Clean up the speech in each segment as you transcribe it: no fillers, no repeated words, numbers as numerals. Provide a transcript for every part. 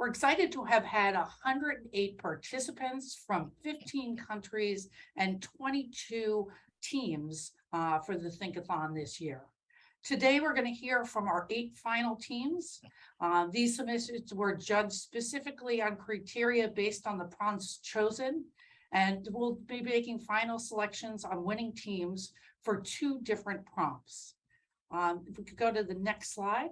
We're excited to have had 108 participants from 15 countries and 22 teams for the Think-a-Thon this year. Today, we're going to hear from our 8 final teams. These submissions were judged specifically on criteria based on the prompts chosen, and we'll be making final selections on winning teams for 2 different prompts. If we could go to the next slide.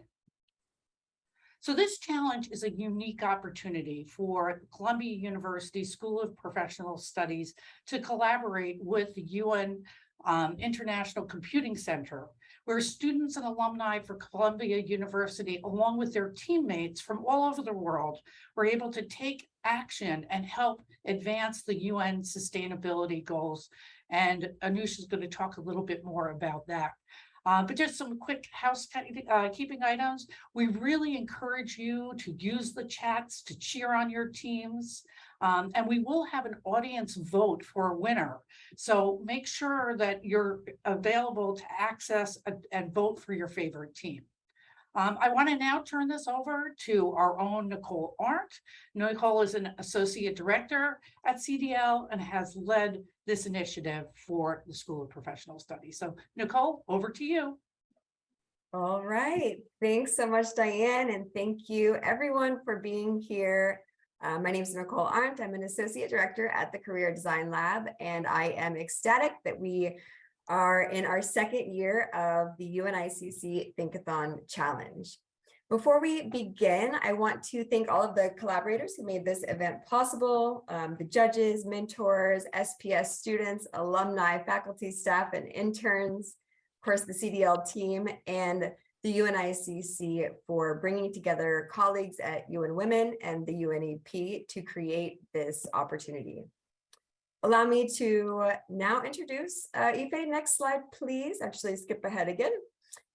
So this challenge is a unique opportunity for Columbia University School of Professional Studies to collaborate with the UN International Computing Center, where students and alumni for Columbia University, along with their teammates from all over the world, were able to take action and help advance the UN sustainability goals. And Anusha is going to talk a little bit more about that. But just some quick housekeeping items. We really encourage you to use the chats to cheer on your teams. And we will have an audience vote for a winner. So make sure that you're available to access and vote for your favorite team. I want to now turn this over to our own Nicole Arndt. Nicole is an associate director at CDL and has led this initiative for the School of Professional Studies. So Nicole, over to you. All right. Thanks so much, Diane. And thank you everyone for being here. My name is Nicole Arndt. I'm an associate director at the Career Design Lab, and I am ecstatic that we are in our 2nd year of the UNICC Think-a-Thon Challenge. Before we begin, I want to thank all of the collaborators who made this event possible, the judges, mentors, SPS students, alumni, faculty, staff, and interns, of course, the CDL team, and the UNICC for bringing together colleagues at UN Women and the UNEP to create this opportunity. Allow me to now introduce Ife. Next slide, please. Actually, skip ahead again.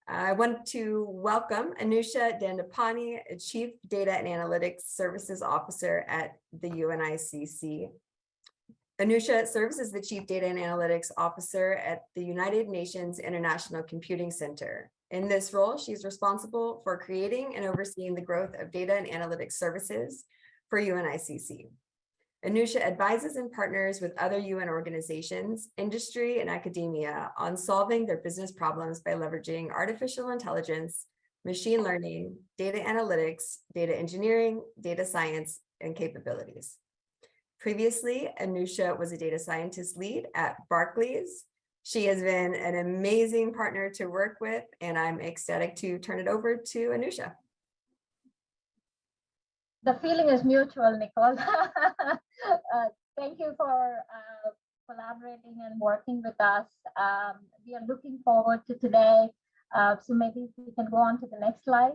I want to welcome Anusha Dandapani, Chief Data and Analytics Services Officer at the UNICC. Anusha serves as the Chief Data and Analytics Officer at the United Nations International Computing Center. In this role, she's responsible for creating and overseeing the growth of data and analytics services for UNICC. Anusha advises and partners with other UN organizations, industry, and academia on solving their business problems by leveraging artificial intelligence, machine learning, data analytics, data engineering, data science, and capabilities. Previously, Anusha was a data scientist lead at Barclays. She has been an amazing partner to work with, and I'm ecstatic to turn it over to Anusha. The feeling is mutual, Nicole. Thank you for collaborating and working with us. We are looking forward to today. So maybe we can go on to the next slide.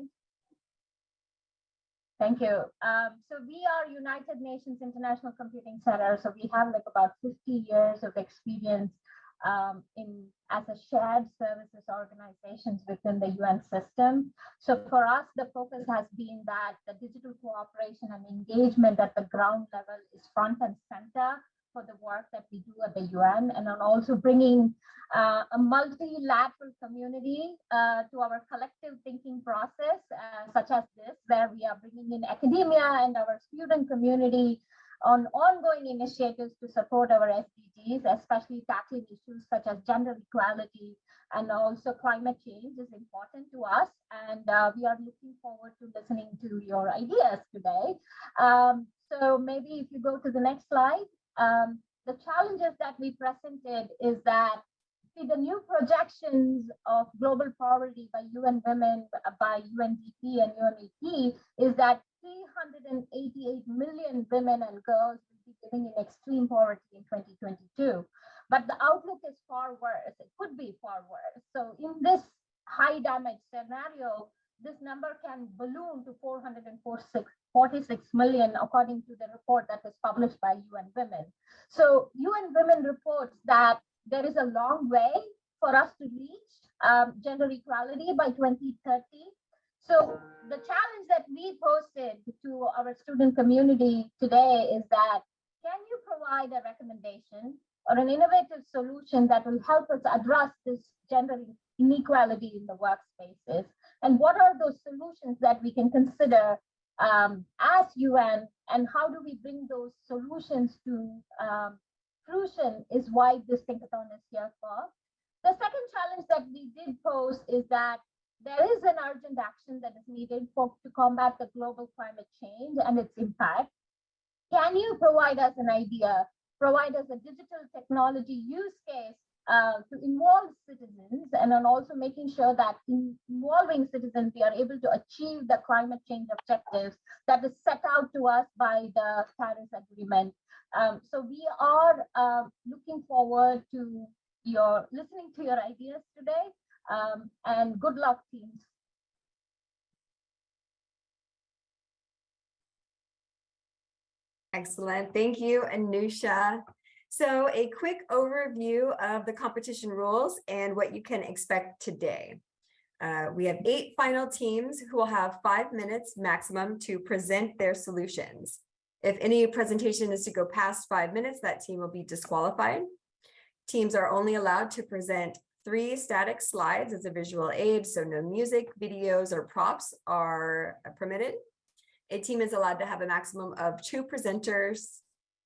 Thank you. So we are United Nations International Computing Center. So we have like about 50 years of experience as a shared services organizations within the UN system. So for us, the focus has been that the digital cooperation and engagement at the ground level is front and center for the work that we do at the UN, and then also bringing a multilateral community to our collective thinking process, such as this, where we are bringing in academia and our student community on ongoing initiatives to support our SDGs, especially tackling issues such as gender equality and also climate change is important to us. And we are looking forward to listening to your ideas today. So maybe if you go to the next slide, the challenges that we presented is that the new projections of global poverty by UN Women, by UNDP and UNEP is that 388 million women and girls will be living in extreme poverty in 2022. But the outlook is far worse. It could be far worse. So in this high damage scenario, this number can balloon to 446 million, according to the report that was published by UN Women. So UN Women reports that there is a long way for us to reach gender equality by 2030. So the challenge that we posted to our student community today is that, can you provide a recommendation or an innovative solution that will help us address this gender inequality in the workspaces? And what are those solutions that we can consider as UN, and how do we bring those solutions to fruition is why this Think-a-Thon is here for. The second challenge that we did pose is that there is an urgent action that is needed to combat the global climate change and its impact. Can you provide us an idea, provide us a digital technology use case to involve citizens, and then also making sure that in involving citizens, we are able to achieve the climate change objectives that is set out to us by the Paris Agreement. So we are looking forward to listening to your ideas today, and good luck, teams. Excellent. Thank you, Anusha. So a quick overview of the competition rules and what you can expect today. We have 8 final teams who will have 5 minutes maximum to present their solutions. If any presentation is to go past 5 minutes, that team will be disqualified. Teams are only allowed to present 3 static slides as a visual aid, so no music, videos, or props are permitted. A team is allowed to have a maximum of 2 presenters,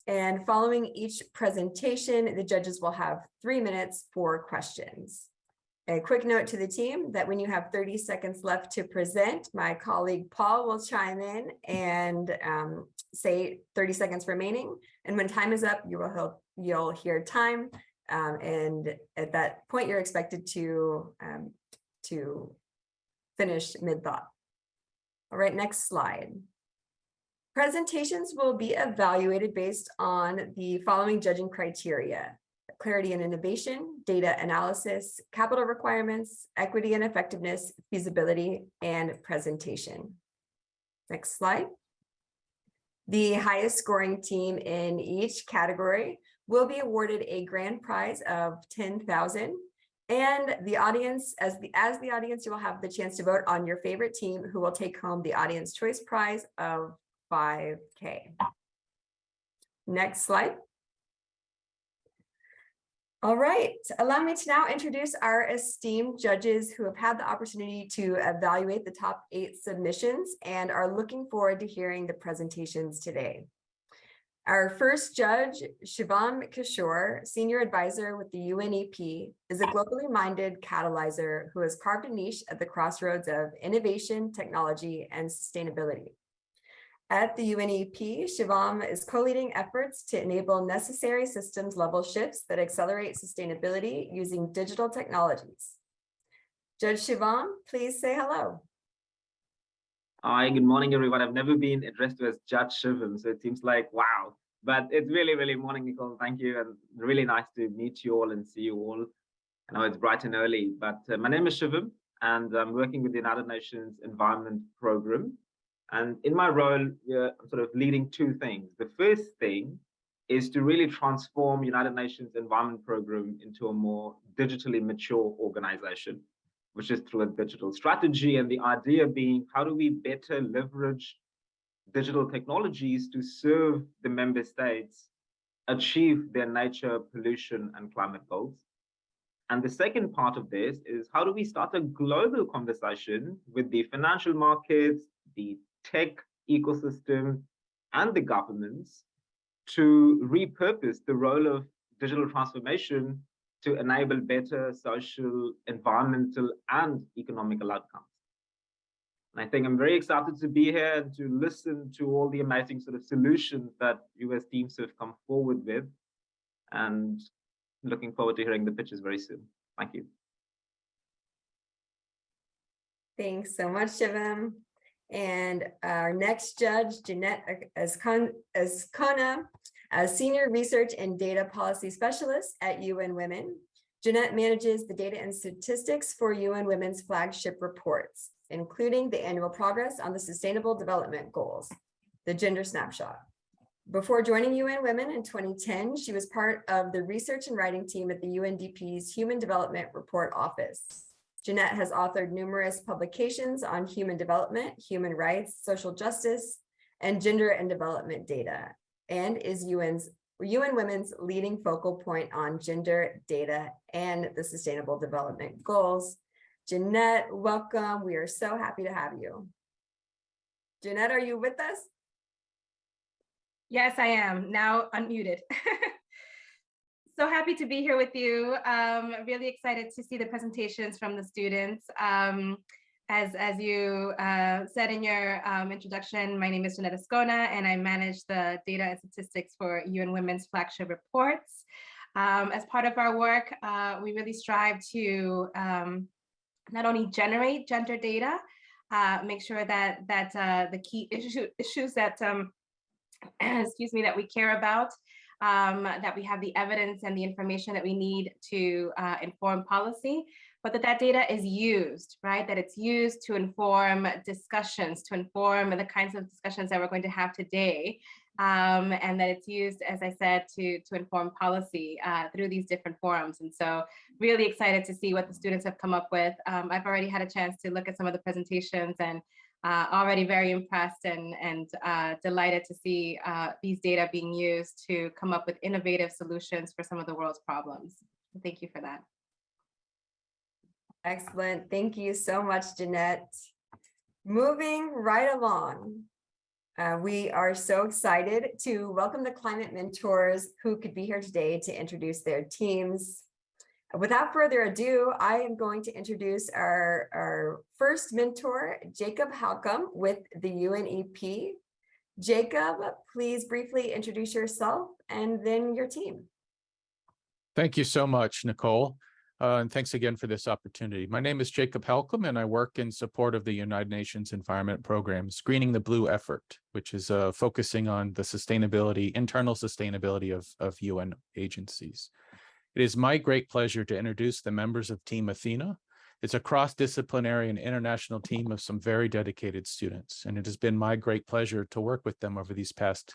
and following each presentation, the judges will have 3 minutes for questions. A quick note to the team that when you have 30 seconds left to present, my colleague Paul will chime in and say 30 seconds remaining. And when time is up, you'll hear time. And at that point, you're expected to finish mid-thought. All right, next slide. Presentations will be evaluated based on the following judging criteria: clarity and innovation, data analysis, capital requirements, equity and effectiveness, feasibility, and presentation. Next slide. The highest scoring team in each category will be awarded a grand prize of $10,000. And the audience, as the audience, you will have the chance to vote on your favorite team, who will take home the audience choice prize of $5,000. Next slide. All right, allow me to now introduce our esteemed judges who have had the opportunity to evaluate the top 8 submissions and are looking forward to hearing the presentations today. Our first judge, Shivam Kishore, Senior Advisor with the UNEP, is a globally minded catalyzer who has carved a niche at the crossroads of innovation, technology, and sustainability. At the UNEP, Shivam is co-leading efforts to enable necessary systems level shifts that accelerate sustainability using digital technologies. Judge Shivam, please say hello. Hi, good morning, everyone. I've never been addressed as Judge Shivam, so it seems like, wow. But it's really, really morning, Nicole. Thank you. And really nice to meet you all and see you all. I know it's bright and early, but my name is Shivam, and I'm working with the United Nations Environment Program. And in my role, I'm sort of leading 2 things. The first thing is to really transform United Nations Environment Program into a more digitally mature organization, which is through a digital strategy. And the idea being, how do we better leverage digital technologies to serve the member states achieve their nature, pollution, and climate goals? And the second part of this is, how do we start a global conversation with the financial markets, the tech ecosystem, and the governments to repurpose the role of digital transformation to enable better social, environmental, and economical outcomes. And I think I'm very excited to be here and to listen to all the amazing sort of solutions that US teams have come forward with, and looking forward to hearing the pitches very soon. Thank you. Thanks so much, Shivam. And our next judge, Jeanette Azkona, a Senior Research and Data Policy Specialist at UN Women. Jeanette manages the data and statistics for UN Women's flagship reports, including the annual progress on the Sustainable Development Goals, the Gender Snapshot. Before joining UN Women in 2010, she was part of the research and writing team at the UNDP's Human Development Report Office. Jeanette has authored numerous publications on human development, human rights, social justice, and gender and development data, and is UN Women's leading focal point on gender, data, and the Sustainable Development Goals. Jeanette, welcome. We are so happy to have you. Jeanette, are you with us? Yes, I am now unmuted. So happy to be here with you. Really excited to see the presentations from the students. As you said in your introduction, my name is Jeanette Ascona, and I manage the data and statistics for UN Women's flagship reports. As part of our work, we really strive to not only generate gender data, make sure that the key issues that excuse me, that we care about, that we have the evidence and the information that we need to inform policy, but that data is used, right? That it's used to inform discussions, to inform the kinds of discussions that we're going to have today, and that it's used, as I said, to inform policy through these different forums. And so really excited to see what the students have come up with. I've already had a chance to look at some of the presentations, and already very impressed and delighted to see these data being used to come up with innovative solutions for some of the world's problems. Thank you for that. Excellent. Thank you so much, Jeanette. Moving right along. We are so excited to welcome the climate mentors who could be here today to introduce their teams. Without further ado, I am going to introduce our first mentor, Jacob Halcomb with the UNEP. Jacob, please briefly introduce yourself and then your team. Thank you so much, Nicole. And thanks again for this opportunity. My name is Jacob Halcomb, and I work in support of the United Nations Environment Program, Screening the Blue Effort, which is focusing on the sustainability, internal sustainability of UN agencies. It is my great pleasure to introduce the members of Team Athena. It's a cross-disciplinary and international team of some very dedicated students, and it has been my great pleasure to work with them over these past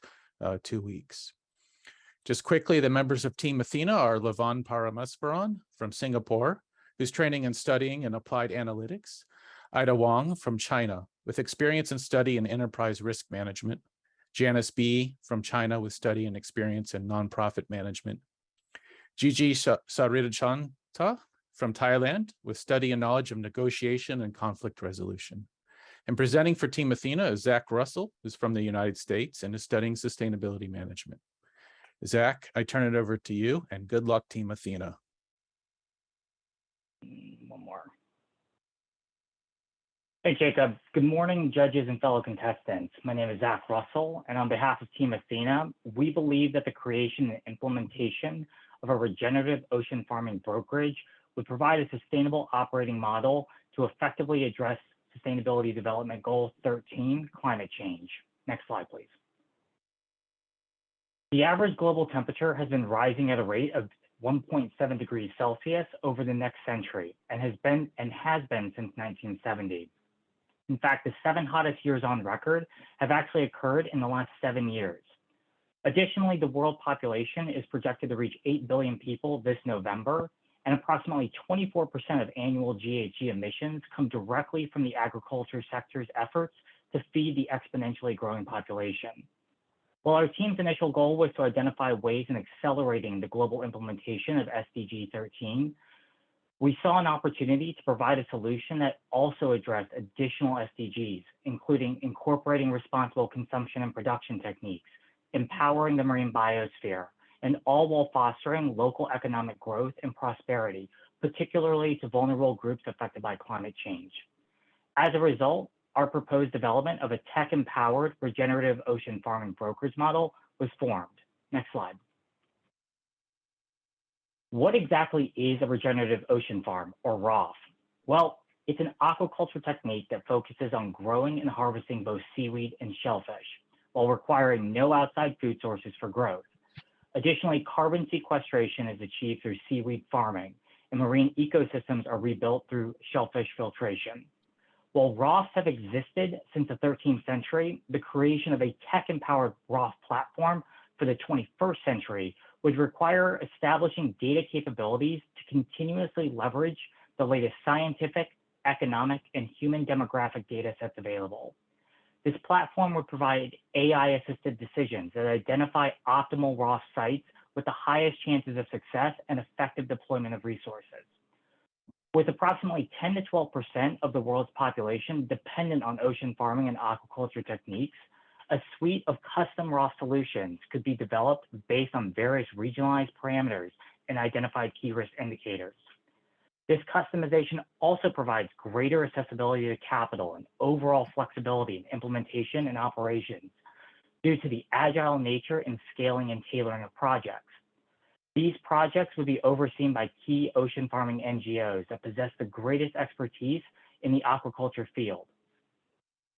2 weeks. Just quickly, the members of Team Athena are Lavan Paramaswaran from Singapore, who's training and studying in applied analytics, Ida Wang from China, with experience and study in enterprise risk management, Janice B. from China with study and experience in nonprofit management, Gigi Saridachanta from Thailand with study and knowledge of negotiation and conflict resolution. And presenting for Team Athena is Zach Russell, who's from the United States and is studying sustainability management. Zach, I turn it over to you, and good luck, Team Athena. One more. Hey, Jacob. Good morning, judges and fellow contestants. My name is Zach Russell, and on behalf of Team Athena, we believe that the creation and implementation of a regenerative ocean farming brokerage would provide a sustainable operating model to effectively address Sustainability Development Goal 13, climate change. Next slide, please. The average global temperature has been rising at a rate of 1.7 degrees Celsius over the next century and has been since 1970. In fact, the 7 hottest years on record have actually occurred in the last 7 years. Additionally, the world population is projected to reach 8 billion people this November, and approximately 24% of annual GHG emissions come directly from the agriculture sector's efforts to feed the exponentially growing population. While our team's initial goal was to identify ways in accelerating the global implementation of SDG 13, we saw an opportunity to provide a solution that also addressed additional SDGs, including incorporating responsible consumption and production techniques, empowering the marine biosphere, and all while fostering local economic growth and prosperity, particularly to vulnerable groups affected by climate change. As a result, our proposed development of a tech-empowered regenerative ocean farming brokerage model was formed. Next slide. What exactly is a regenerative ocean farm, or ROF? Well, it's an aquaculture technique that focuses on growing and harvesting both seaweed and shellfish, while requiring no outside food sources for growth. Additionally, carbon sequestration is achieved through seaweed farming, and marine ecosystems are rebuilt through shellfish filtration. While ROFs have existed since the 13th century, the creation of a tech-empowered ROF platform for the 21st century would require establishing data capabilities to continuously leverage the latest scientific, economic, and human demographic data sets available. This platform would provide AI-assisted decisions that identify optimal ROF sites with the highest chances of success and effective deployment of resources. With approximately 10 to 12% of the world's population dependent on ocean farming and aquaculture techniques, a suite of custom raw solutions could be developed based on various regionalized parameters and identified key risk indicators. This customization also provides greater accessibility to capital and overall flexibility in implementation and operations due to the agile nature and scaling and tailoring of projects. These projects would be overseen by key ocean farming NGOs that possess the greatest expertise in the aquaculture field.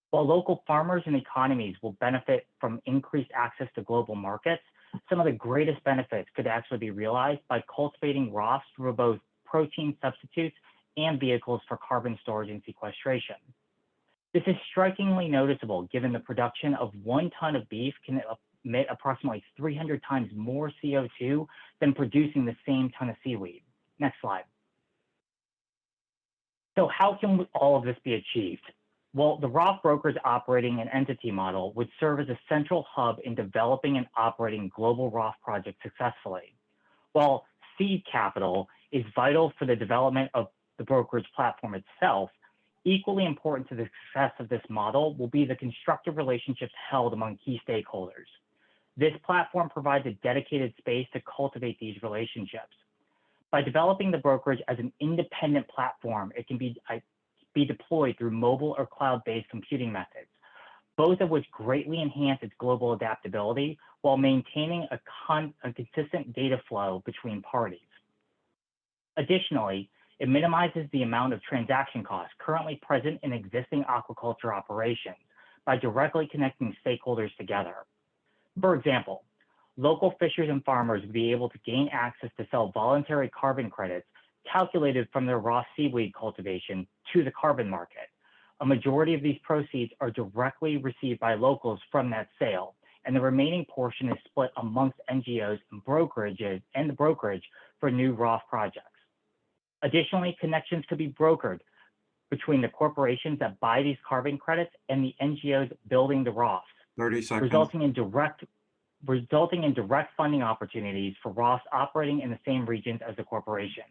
While local farmers and economies will benefit from increased access to global markets, some of the greatest benefits could actually be realized by cultivating ROFs through both protein substitutes and vehicles for carbon storage and sequestration. This is strikingly noticeable given the production of 1 ton of beef can emit approximately 300 times more CO2 than producing the same ton of seaweed. Next slide. So how can all of this be achieved? Well, the ROF brokers operating an entity model would serve as a central hub in developing and operating global ROF projects successfully. While seed capital is vital for the development of the brokerage platform itself, equally important to the success of this model will be the constructive relationships held among key stakeholders. This platform provides a dedicated space to cultivate these relationships. By developing the brokerage as an independent platform, it can be deployed through mobile or cloud-based computing methods, both of which greatly enhance its global adaptability while maintaining a consistent data flow between parties. Additionally, it minimizes the amount of transaction costs currently present in existing aquaculture operations by directly connecting stakeholders together. For example, local fishers and farmers would be able to gain access to sell voluntary carbon credits calculated from their raw seaweed cultivation to the carbon market. A majority of these proceeds are directly received by locals from that sale, and the remaining portion is split amongst NGOs and brokerages and the brokerage for new ROF projects. Additionally, connections could be brokered between the corporations that buy these carbon credits and the NGOs building the ROFs, 30 seconds. resulting in direct funding opportunities for ROFs operating in the same regions as the corporations.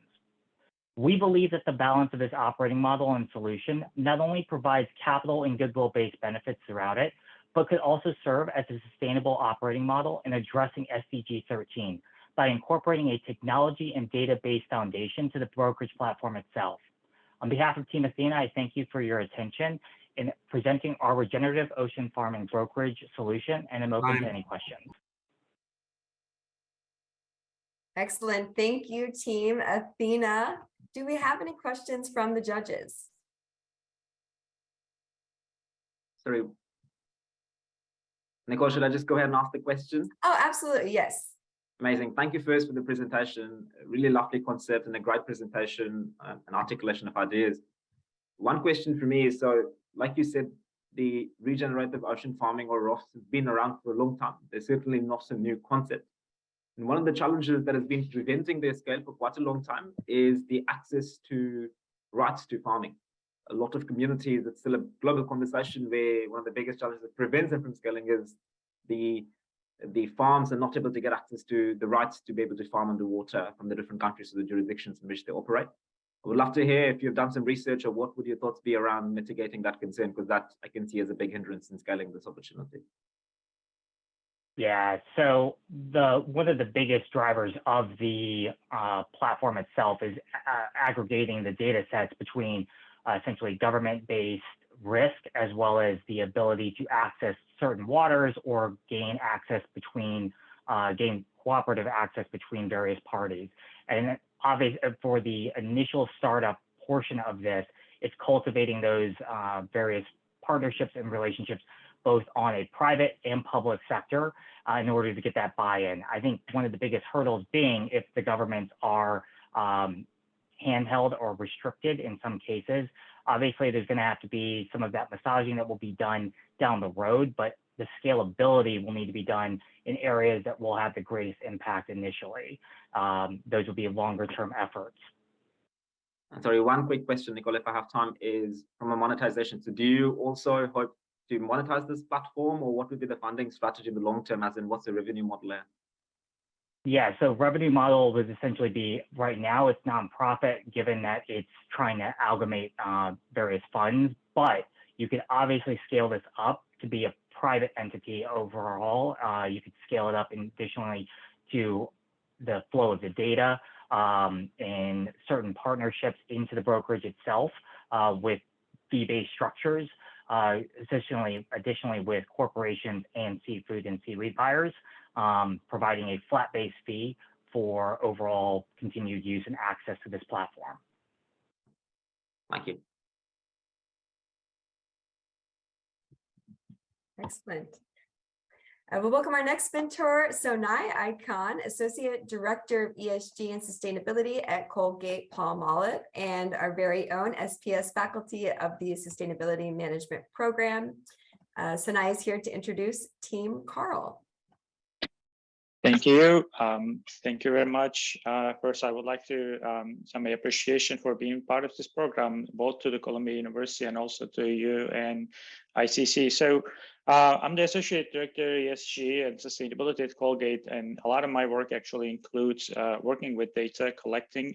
We believe that the balance of this operating model and solution not only provides capital and goodwill-based benefits throughout it, but could also serve as a sustainable operating model in addressing SDG 13 by incorporating a technology and data-based foundation to the brokerage platform itself. On behalf of Team Athena, I thank you for your attention in presenting our regenerative ocean farming brokerage solution, and I'm open to any questions. Excellent. Thank you, Team Athena. Do we have any questions from the judges? Sorry. Nicole, should I just go ahead and ask the question? Oh, absolutely. Yes. Amazing. Thank you first for the presentation. A really lovely concept and a great presentation and articulation of ideas. One question for me is, so like you said, the regenerative ocean farming or ROFs has been around for a long time. They're certainly not a new concept. And one of the challenges that has been preventing their scale for quite a long time is the access to rights to farming. A lot of communities, it's still a global conversation where one of the biggest challenges that prevents them from scaling is the farms are not able to get access to the rights to be able to farm underwater from the different countries or the jurisdictions in which they operate. I would love to hear if you've done some research, or what would your thoughts be around mitigating that concern, because that I can see as a big hindrance in scaling this opportunity. Yeah, so one of the biggest drivers of the platform itself is aggregating the data sets between essentially government-based risk, as well as the ability to access certain waters or gain cooperative access between various parties. And obviously, for the initial startup portion of this, it's cultivating those various partnerships and relationships both on a private and public sector in order to get that buy-in. I think one of the biggest hurdles being if the governments are handheld or restricted in some cases. Obviously, there's going to have to be some of that massaging that will be done down the road, but the scalability will need to be done in areas that will have the greatest impact initially. Those will be longer-term efforts. Sorry, one quick question, Nicole, if I have time, is from a monetization. So do you also hope to monetize this platform, or what would be the funding strategy in the long term, as in what's the revenue model there? Yeah, so revenue model would essentially be, right now it's nonprofit, given that it's trying to amalgamate various funds, but you could obviously scale this up to be a private entity overall. You could scale it up additionally to the flow of the data and certain partnerships into the brokerage itself with fee-based structures, additionally with corporations and seafood and seaweed buyers, providing a flat-based fee for overall continued use and access to this platform. Thank you. Excellent. We'll welcome our next mentor, Sonai Khan, Associate Director of ESG and Sustainability at Colgate-Palmolive, and our very own SPS faculty of the Sustainability Management Program. Sonai is here to introduce Team Carl. Thank you. Thank you very much. First, I would like to show my appreciation for being part of this program, both to the Columbia University and also to you and ICC. So I'm the Associate Director, ESG and Sustainability at Colgate, and a lot of my work actually includes working with data, collecting,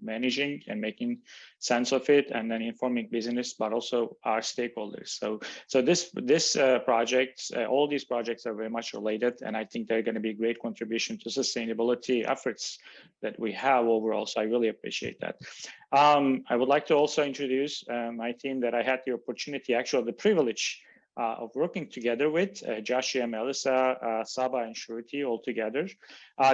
managing, and making sense of it, and then informing business, but also our stakeholders. So this project, all these projects are very much related, and I think they're going to be a great contribution to sustainability efforts that we have overall. So I really appreciate that. I would like to also introduce my team that I had the opportunity, actually the privilege of working together with, Joshua, Melissa, Saba, and Shruti all together.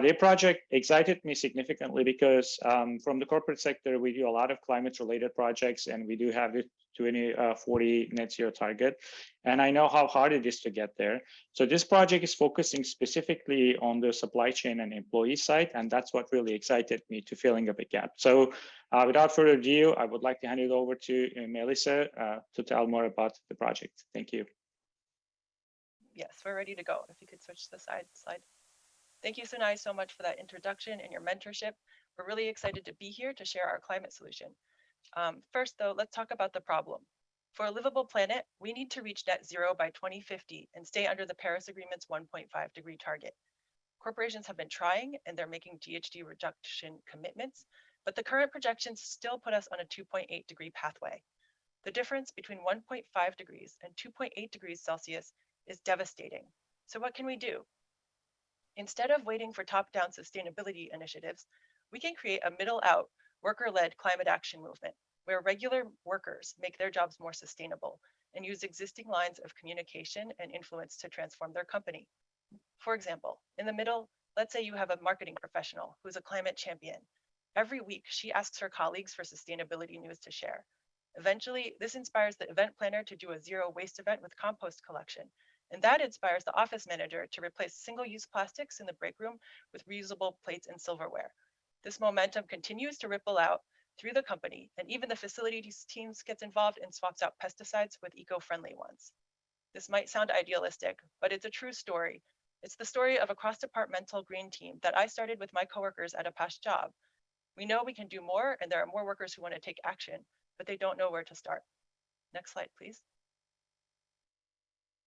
Their project excited me significantly because from the corporate sector, we do a lot of climate-related projects, and we do have the 2040 net zero target. And I know how hard it is to get there. So this project is focusing specifically on the supply chain and employee side, and that's what really excited me to filling up a gap. So without further ado, I would like to hand it over to Melissa to tell more about the project. Thank you. Yes, we're ready to go. If you could switch to the slide. Thank you, Sonai, so much for that introduction and your mentorship. We're really excited to be here to share our climate solution. First, though, let's talk about the problem. For a livable planet, we need to reach net zero by 2050 and stay under the Paris Agreement's 1.5-degree target. Corporations have been trying, and they're making GHG reduction commitments, but the current projections still put us on a 2.8-degree pathway. The difference between 1.5 degrees and 2.8 degrees Celsius is devastating. So what can we do? Instead of waiting for top-down sustainability initiatives, we can create a middle-out, worker-led climate action movement where regular workers make their jobs more sustainable and use existing lines of communication and influence to transform their company. For example, in the middle, let's say you have a marketing professional who's a climate champion. Every week, she asks her colleagues for sustainability news to share. Eventually, this inspires the event planner to do a zero waste event with compost collection. And that inspires the office manager to replace single-use plastics in the break room with reusable plates and silverware. This momentum continues to ripple out through the company, and even the facilities teams gets involved and swaps out pesticides with eco-friendly ones. This might sound idealistic, but it's a true story. It's the story of a cross-departmental green team that I started with my coworkers at a past job. We know we can do more, and there are more workers who want to take action, but they don't know where to start. Next slide, please.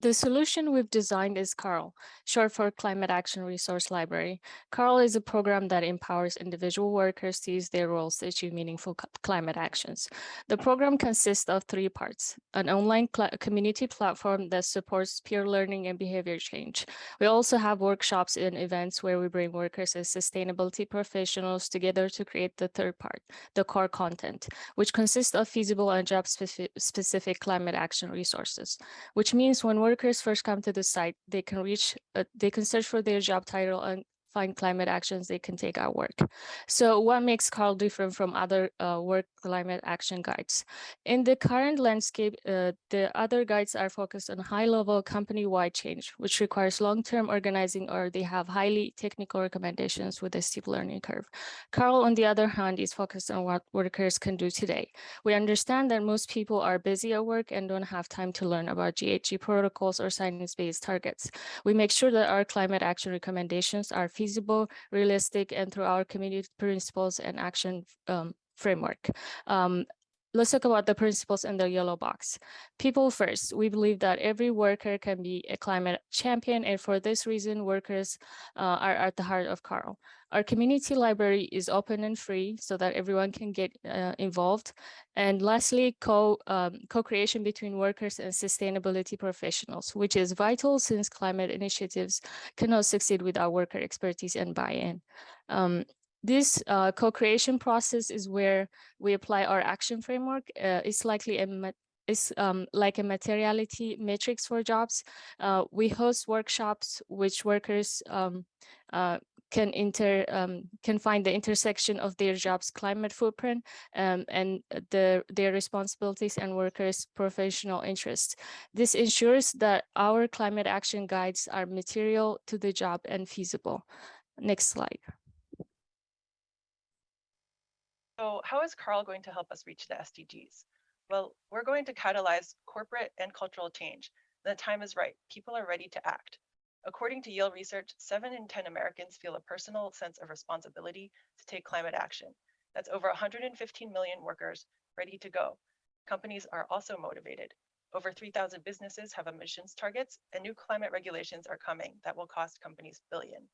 The solution we've designed is CARL, short for Climate Action Resource Library. CARL is a program that empowers individual workers to use their roles to achieve meaningful climate actions. The program consists of 3 parts: an online community platform that supports peer learning and behavior change. We also have workshops and events where we bring workers as sustainability professionals together to create the 3rd part, the core content, which consists of feasible and job-specific climate action resources, which means when workers first come to the site, they can search for their job title and find climate actions they can take at work. So what makes CARL different from other work climate action guides? In the current landscape, the other guides are focused on high-level company-wide change, which requires long-term organizing, or they have highly technical recommendations with a steep learning curve. CARL, on the other hand, is focused on what workers can do today. We understand that most people are busy at work and don't have time to learn about GHG protocols or science-based targets. We make sure that our climate action recommendations are feasible, realistic, and through our community principles and action framework. Let's talk about the principles in the yellow box. People first. We believe that every worker can be a climate champion, and for this reason, workers are at the heart of Carl. Our community library is open and free so that everyone can get involved. And lastly, co-creation between workers and sustainability professionals, which is vital since climate initiatives cannot succeed without worker expertise and buy-in. This co-creation process is where we apply our action framework. It's likely like a materiality matrix for jobs. We host workshops which workers can find the intersection of their job's climate footprint and their responsibilities and workers' professional interests. This ensures that our climate action guides are material to the job and feasible. Next slide. So how is Carl going to help us reach the SDGs? Well, we're going to catalyze corporate and cultural change. The time is right. People are ready to act. According to Yale research, 7 in 10 Americans feel a personal sense of responsibility to take climate action. That's over 115 million workers ready to go. Companies are also motivated. Over 3,000 businesses have emissions targets, and new climate regulations are coming that will cost companies billions.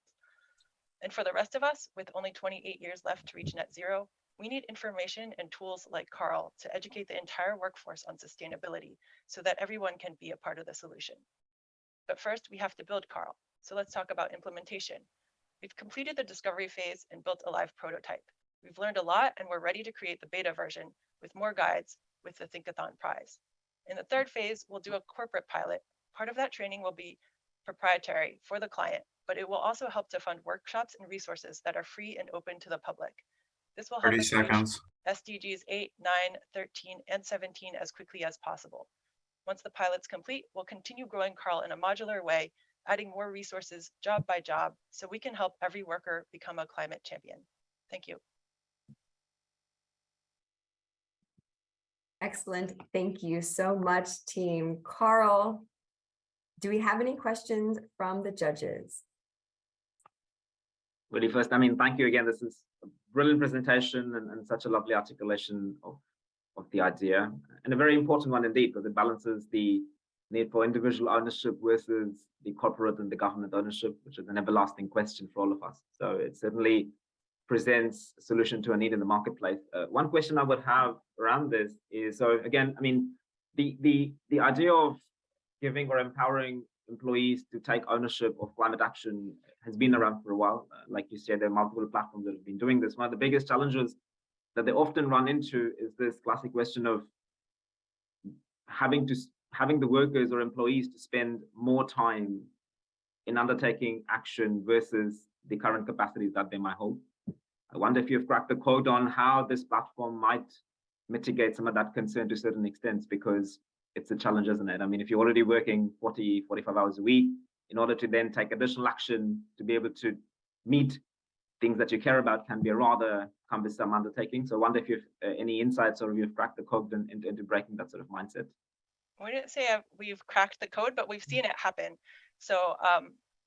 And for the rest of us, with only 28 years left to reach net zero, we need information and tools like Carl to educate the entire workforce on sustainability so that everyone can be a part of the solution. But first, we have to build Carl. So let's talk about implementation. We've completed the discovery phase and built a live prototype. We've learned a lot and we're ready to create the beta version with more guides with the Think-a-Thon prize. In the third phase, we'll do a corporate pilot. Part of that training will be proprietary for the client, but it will also help to fund workshops and resources that are free and open to the public. This will help 30 us seconds. reach SDGs 8, 9, 13, and 17 as quickly as possible. Once the pilot's complete, we'll continue growing Carl in a modular way, adding more resources job by job, so we can help every worker become a climate champion. Thank you. Excellent. Thank you so much, team. Carl, do we have any questions from the judges? Really, first, I mean, thank you again. This is a brilliant presentation and such a lovely articulation of the idea, and a very important one indeed, because it balances the need for individual ownership versus the corporate and the government ownership, which is an everlasting question for all of us. So it certainly presents a solution to a need in the marketplace. One question I would have around this is, so again, I mean, the idea of giving or empowering employees to take ownership of climate action has been around for a while. Like you said, there are multiple platforms that have been doing this. One of the biggest challenges that they often run into is this classic question of having the workers or employees to spend more time in undertaking action versus the current capacities that they might hold. I wonder if you've cracked the code on how this platform might mitigate some of that concern to certain extents, because it's a challenge, isn't it? I mean, if you're already working 40, 45 hours a week, in order to then take additional action to be able to meet things that you care about can be a rather cumbersome undertaking. So I wonder if you've any insights or you've cracked the code into breaking that sort of mindset. We didn't say we've cracked the code, but we've seen it happen. So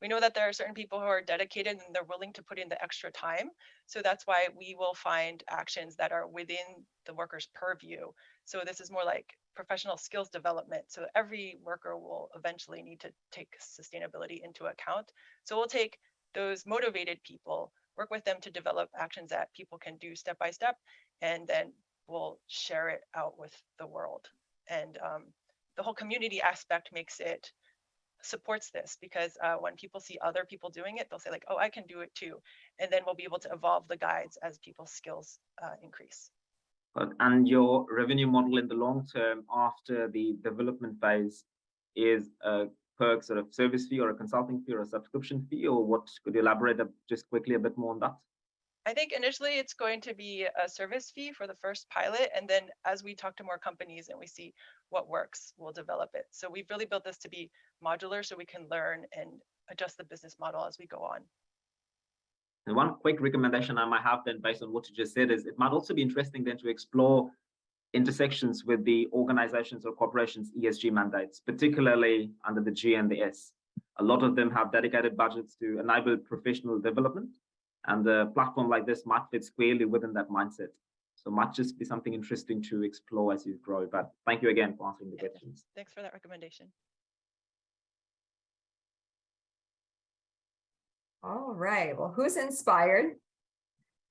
we know that there are certain people who are dedicated and they're willing to put in the extra time. So that's why we will find actions that are within the worker's purview. So this is more like professional skills development. So every worker will eventually need to take sustainability into account. So we'll take those motivated people, work with them to develop actions that people can do step by step, and then we'll share it out with the world. And the whole community aspect supports this, because when people see other people doing it, they'll say like, oh, I can do it too. And then we'll be able to evolve the guides as people's skills increase. And your revenue model in the long term after the development phase is a per sort of service fee or a consulting fee or a subscription fee, or what? Could you elaborate just quickly a bit more on that? I think initially it's going to be a service fee for the first pilot. And then as we talk to more companies and we see what works, we'll develop it. So we've really built this to be modular so we can learn and adjust the business model as we go on. And one quick recommendation I might have then based on what you just said is it might also be interesting then to explore intersections with the organizations or corporations' ESG mandates, particularly under the G and the S. A lot of them have dedicated budgets to enable professional development, and a platform like this might fit squarely within that mindset. So might just be something interesting to explore as you grow. But thank you again for answering the questions. Thanks for that recommendation. All right, well, who's inspired?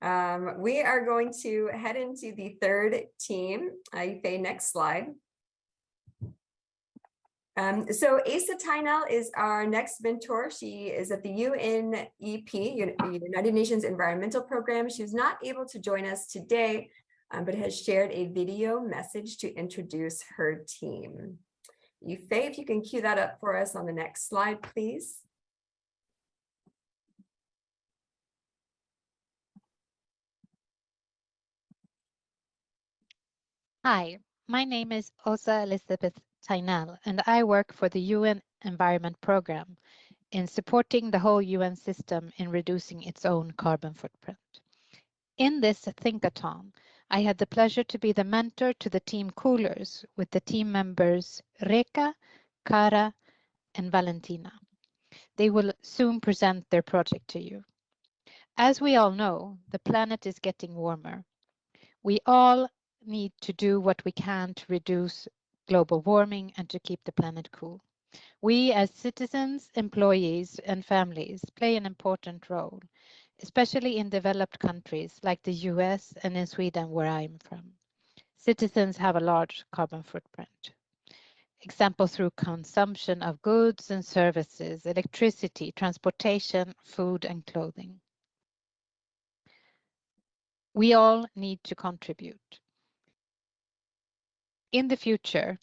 We are going to head into the third team. Faye, next slide. So Asa Tynell is our next mentor. She is at the UNEP, United Nations Environmental Program. She was not able to join us today, but has shared a video message to introduce her team. Faye, if you can cue that up for us on the next slide, please. Hi, my name is Osa Elizabeth Tynell, and I work for the UN Environment Program in supporting the whole UN system in reducing its own carbon footprint. In this Think-a-Thon, I had the pleasure to be the mentor to the team Coolers with the team members Reka, Kara, and Valentina. They will soon present their project to you. As we all know, the planet is getting warmer. We all need to do what we can to reduce global warming and to keep the planet cool. We as citizens, employees, and families play an important role, especially in developed countries like the US and in Sweden, where I'm from. Citizens have a large carbon footprint. Example through consumption of goods and services, electricity, transportation, food, and clothing. We all need to contribute. In the future,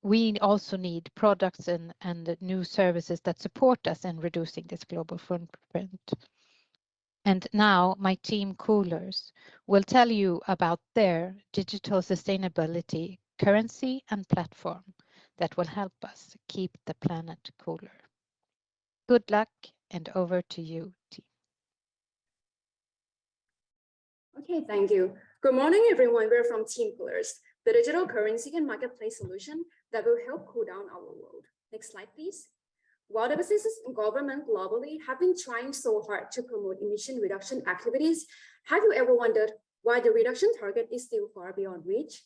we also need products and new services that support us in reducing this global footprint. And now my team Coolers will tell you about their digital sustainability currency and platform that will help us keep the planet cooler. Good luck, and over to you, team. Okay, thank you. Good morning, everyone. We're from Team Coolers, the digital currency and marketplace solution that will help cool down our world. Next slide, please. While the businesses and government globally have been trying so hard to promote emission reduction activities, have you ever wondered why the reduction target is still far beyond reach?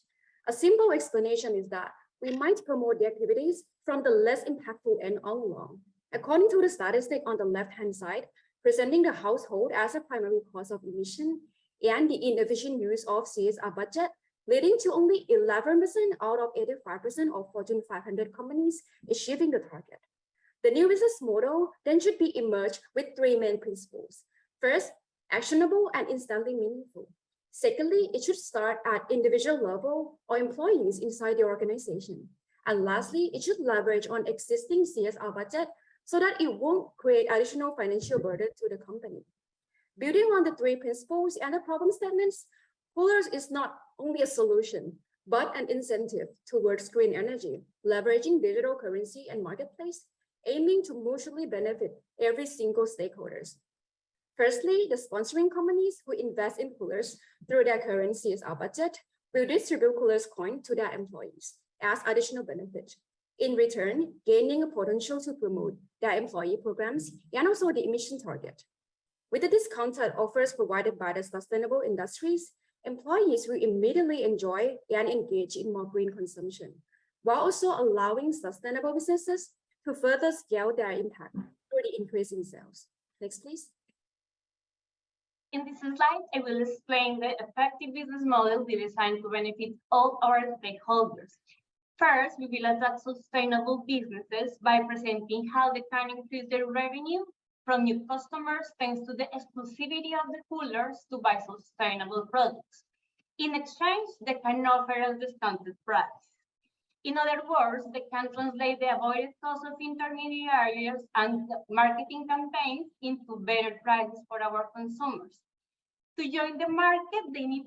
A simple explanation is that we might promote the activities from the less impactful end all along. According to the statistic on the left-hand side, presenting the household as a primary cause of emission and the inefficient use of CSR budget, leading to only 11% out of 85% of Fortune 500 companies achieving the target. The new business model then should be emerged with three main principles. First, actionable and instantly meaningful. Secondly, it should start at individual level or employees inside the organization. And lastly, it should leverage on existing CSR budget so that it won't create additional financial burden to the company. Building on the three principles and the problem statements, Coolers is not only a solution, but an incentive towards green energy, leveraging digital currency and marketplace, aiming to mutually benefit every single stakeholders. Firstly, the sponsoring companies who invest in Coolers through their current CSR budget will distribute Coolers coin to their employees as additional benefit, in return gaining a potential to promote their employee programs and also the emission target. With the discounted offers provided by the sustainable industries, employees will immediately enjoy and engage in more green consumption, while also allowing sustainable businesses to further scale their impact through the increase in sales. Next, please. In this slide, I will explain the effective business model we designed to benefit all our stakeholders. First, we will attract sustainable businesses by presenting how they can increase their revenue from new customers thanks to the exclusivity of the Coolers to buy sustainable products. In exchange, they can offer a discounted price. In other words, they can translate the avoided cost of intermediaries and marketing campaigns into better prices for our consumers. To join the market, they need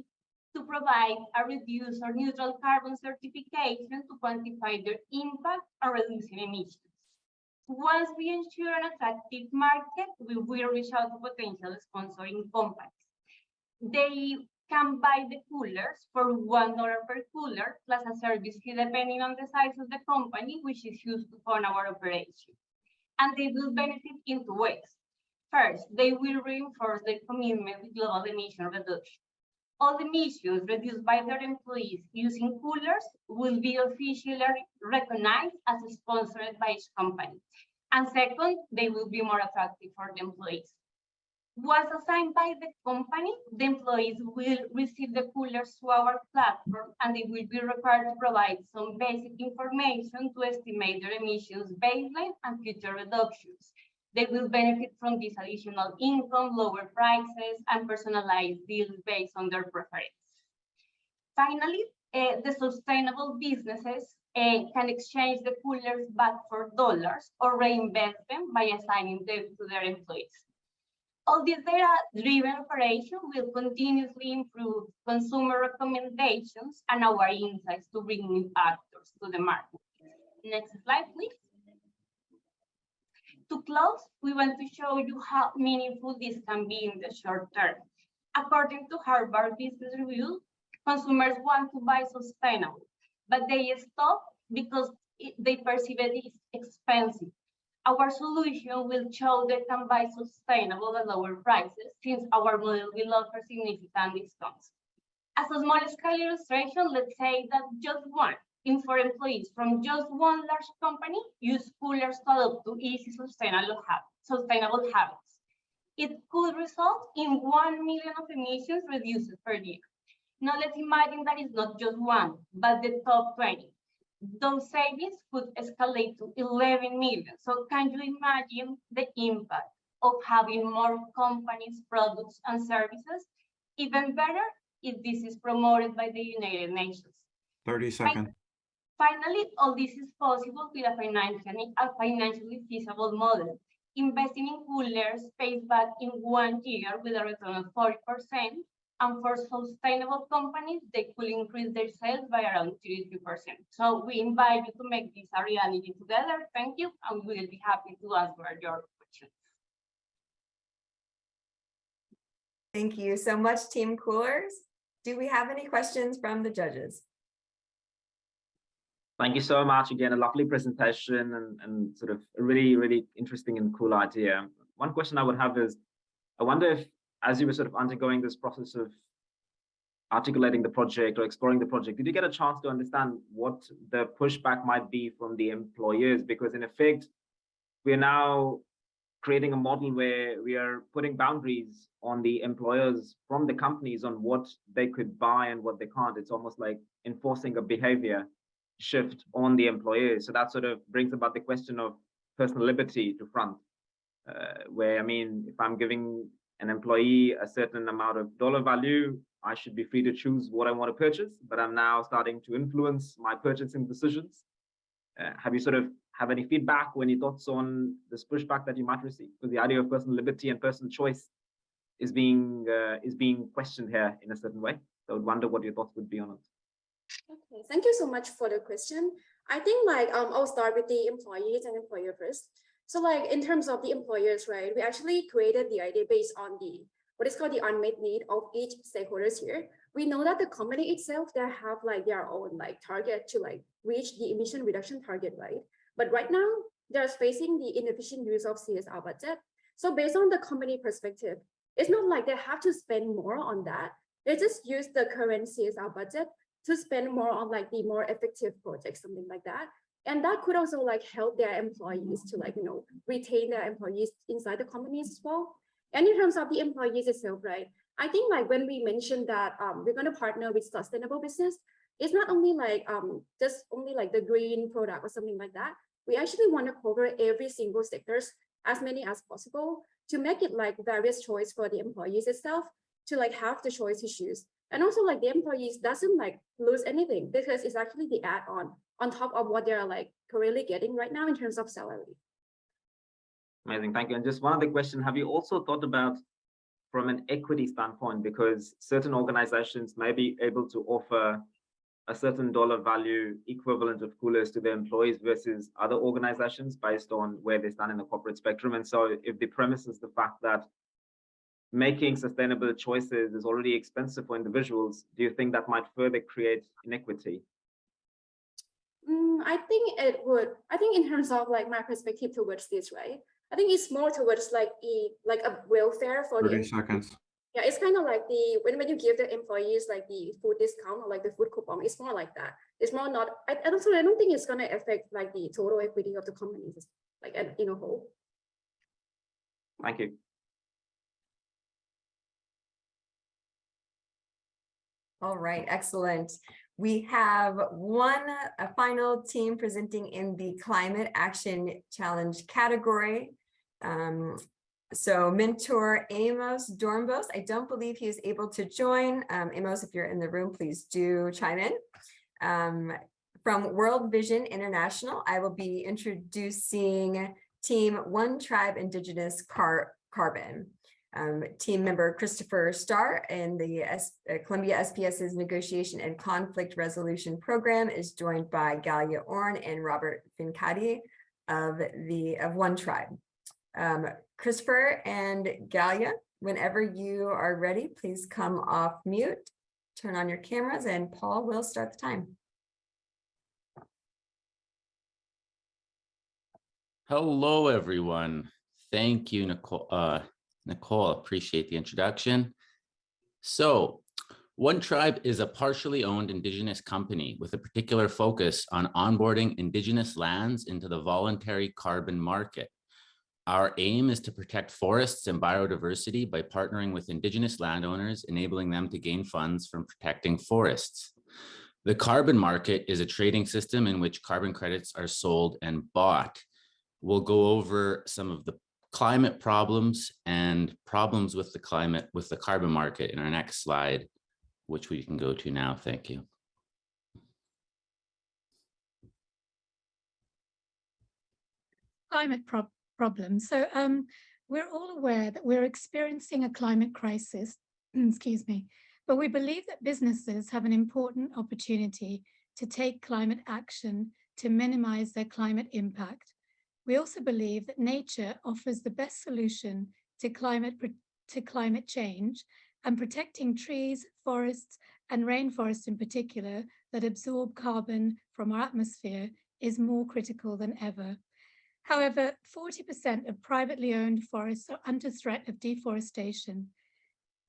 to provide a reduced or neutral carbon certification to quantify their impact on reducing emissions. Once we ensure an attractive market, we will reach out to potential sponsoring companies. They can buy the Coolers for $1 per cooler plus a service fee depending on the size of the company, which is used to fund our operation. And they will benefit in two ways. First, they will reinforce their commitment with global emission reduction. all emissions reduced by their employees using coolers will be officially recognized as sponsored by each company. And second, they will be more attractive for the employees. Once assigned by the company, the employees will receive the coolers to our platform, and they will be required to provide some basic information to estimate their emissions baseline and future reductions. They will benefit from this additional income, lower prices, and personalized deals based on their preference. Finally, the sustainable businesses can exchange the coolers back for dollars or reinvest them by assigning them to their employees. All this data-driven operation will continuously improve consumer recommendations and our insights to bring new actors to the market. Next slide, please. To close, we want to show you how meaningful this can be in the short term. According to Harvard Business Review, consumers want to buy sustainable, but they stop because they perceive it as expensive. Our solution will show they can buy sustainable at lower prices since our model will offer significant discounts. As a small scale illustration, let's say that just 1 in 4 employees from just one large company use coolers to adopt to easy sustainable habits. It could result in 1 million of emissions reduced per year. Now let's imagine that it's not just 1, but the top 20. Those savings could escalate to 11 million. So can you imagine the impact of having more companies, products, and services? Even better if this is promoted by the United Nations. 30 seconds. Finally, all this is possible with a financially feasible model. Investing in coolers pays back in 1 year with a return of 40%. And for sustainable companies, they could increase their sales by around 33%. So we invite you to make this a reality together. Thank you, and we will be happy to answer your questions. Thank you so much, Team Coolers. Do we have any questions from the judges? Thank you so much. Again, a lovely presentation and sort of a really, really interesting and cool idea. One question I would have is, I wonder if, as you were sort of undergoing this process of articulating the project or exploring the project, did you get a chance to understand what the pushback might be from the employers? Because in effect, we are now creating a model where we are putting boundaries on the employers from the companies on what they could buy and what they can't. It's almost like enforcing a behavior shift on the employers. So that sort of brings about the question of personal liberty to front, where, I mean, if I'm giving an employee a certain amount of dollar value, I should be free to choose what I want to purchase, but I'm now starting to influence my purchasing decisions. Have you sort of have any feedback or any thoughts on this pushback that you might receive? Because the idea of personal liberty and personal choice is being questioned here in a certain way. So I would wonder what your thoughts would be on it. Okay, thank you so much for the question. I think I'll start with the employees and employer first. So in terms of the employers, right, we actually created the idea based on what is called the unmet need of each stakeholders here. We know that the company itself, they have their own target to reach the emission reduction target, right? But right now they're facing the inefficient use of CSR budget. So based on the company perspective, it's not like they have to spend more on that. They just use the current CSR budget to spend more on the more effective projects, something like that. And that could also help their employees to retain their employees inside the companies as well. And in terms of the employees itself, right? I think when we mentioned that we're going to partner with sustainable business, it's not only just only the green product or something like that. We actually want to cover every single sectors, as many as possible, to make it various choice for the employees itself to have the choice to choose. And also the employees doesn't lose anything because it's actually the add-on top of what they're currently getting right now in terms of salary. Amazing, thank you. And just one other question, have you also thought about from an equity standpoint, because certain organizations may be able to offer a certain dollar value equivalent of coolers to their employees versus other organizations based on where they stand in the corporate spectrum. And so if the premise is the fact that making sustainable choices is already expensive for individuals, do you think that might further create inequity? I think it would. I think in terms of my perspective towards this, right? I think it's more towards a welfare for 30 seconds. Yeah, it's kind of like when you give the employees like the food discount or like the food coupon, it's more like that. It's more not, I don't think it's gonna affect like the total equity of the companies, like in a whole. Thank you. All right, excellent. We have a final team presenting in the Climate Action Challenge category. So mentor Amos Dornbos, I don't believe he is able to join. Amos, if you're in the room, please do chime in. From World Vision International, I will be introducing Team One Tribe Indigenous Carbon. Team member Christopher Starr in the Columbia SPS's Negotiation and Conflict Resolution Program is joined by Galia Orn and Robert Fincati of One Tribe. Christopher and Galia, whenever you are ready, please come off mute, turn on your cameras, and Paul will start the time. Hello, everyone. Thank you, Nicole, appreciate the introduction. So, One Tribe is a partially owned Indigenous company with a particular focus on onboarding Indigenous lands into the voluntary carbon market. Our aim is to protect forests and biodiversity by partnering with Indigenous landowners, enabling them to gain funds from protecting forests. The carbon market is a trading system in which carbon credits are sold and bought. We'll go over some of the climate problems and problems with the carbon market in our next slide, which we can go to now. Thank you. Climate problem. So we're all aware that we're experiencing a climate crisis, excuse me, but we believe that businesses have an important opportunity to take climate action to minimize their climate impact. We also believe that nature offers the best solution to climate change, and protecting trees, forests, and rainforests in particular that absorb carbon from our atmosphere is more critical than ever. However, 40% of privately owned forests are under threat of deforestation.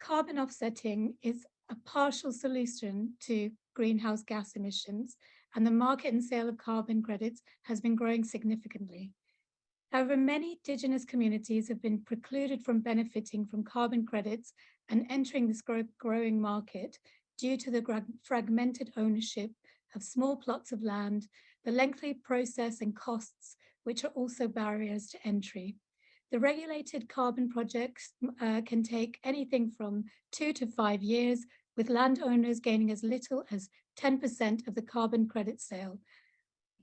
Carbon offsetting is a partial solution to greenhouse gas emissions, and the market and sale of carbon credits has been growing significantly. However, many Indigenous communities have been precluded from benefiting from carbon credits and entering this growing market due to the fragmented ownership of small plots of land, the lengthy process and costs, which are also barriers to entry. The regulated carbon projects can take anything from 2 to 5 years, with landowners gaining as little as 10% of the carbon credit sale.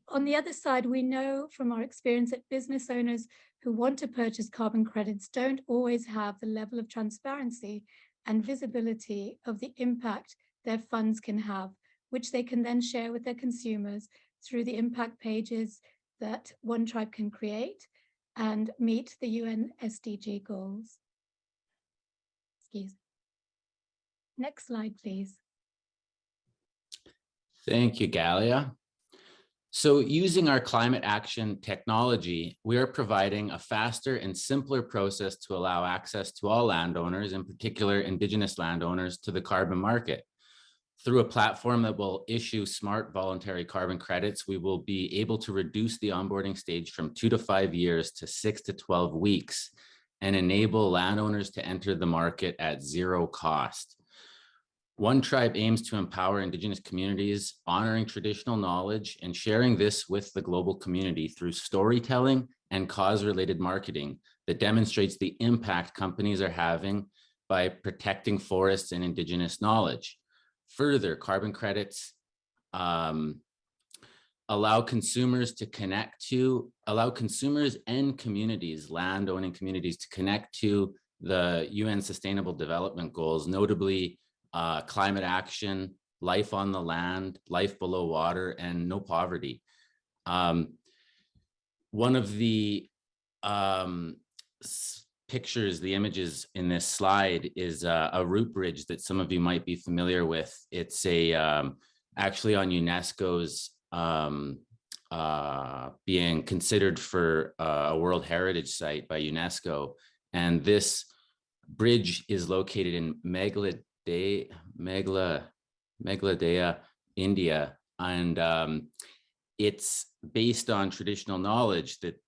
On the other side, we know from our experience that business owners who want to purchase carbon credits don't always have the level of transparency and visibility of the impact their funds can have, which they can then share with their consumers through the impact pages that One Tribe can create and meet the UN SDG goals. Excuse me. Next slide, please. Thank you, Galia. So using our climate action technology, we are providing a faster and simpler process to allow access to all landowners, in particular Indigenous landowners, to the carbon market. Through a platform that will issue smart voluntary carbon credits, we will be able to reduce the onboarding stage from 2 to 5 years to 6 to 12 weeks and enable landowners to enter the market at zero cost. One Tribe aims to empower Indigenous communities, honoring traditional knowledge and sharing this with the global community through storytelling and cause-related marketing that demonstrates the impact companies are having by protecting forests and Indigenous knowledge. Further, carbon credits allow consumers and communities, land-owning communities, to connect to the UN Sustainable Development Goals, notably climate action, life on the land, life below water, and no poverty. One of the pictures, the images in this slide is a root bridge that some of you might be familiar with. It's actually on UNESCO's being considered for a World Heritage Site by UNESCO. And this bridge is located in Meghalaya, India, and it's based on traditional knowledge that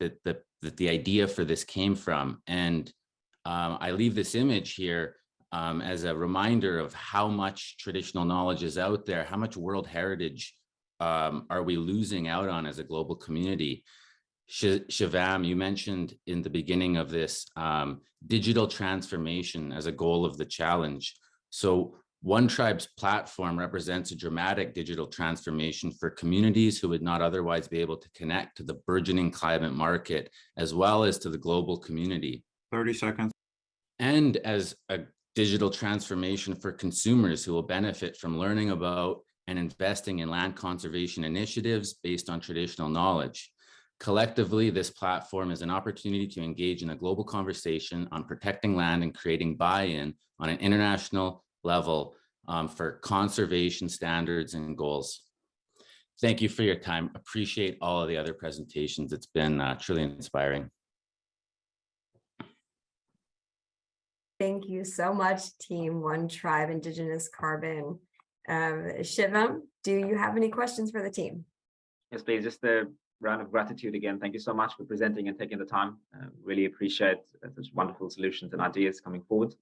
the idea for this came from. And I leave this image here as a reminder of how much traditional knowledge is out there, how much world heritage are we losing out on as a global community. Shivam, you mentioned in the beginning of this digital transformation as a goal of the challenge. So One Tribe's platform represents a dramatic digital transformation for communities who would not otherwise be able to connect to the burgeoning climate market, as well as to the global community. 30 seconds. And as a digital transformation for consumers who will benefit from learning about and investing in land conservation initiatives based on traditional knowledge. Collectively, this platform is an opportunity to engage in a global conversation on protecting land and creating buy-in on an international level for conservation standards and goals. Thank you for your time. Appreciate all of the other presentations. It's been truly inspiring. Thank you so much, Team One Tribe Indigenous Carbon. Shivam, do you have any questions for the team? Yes, please. Just a round of gratitude again. Thank you so much for presenting and taking the time. Really appreciate such wonderful solutions and ideas coming forward.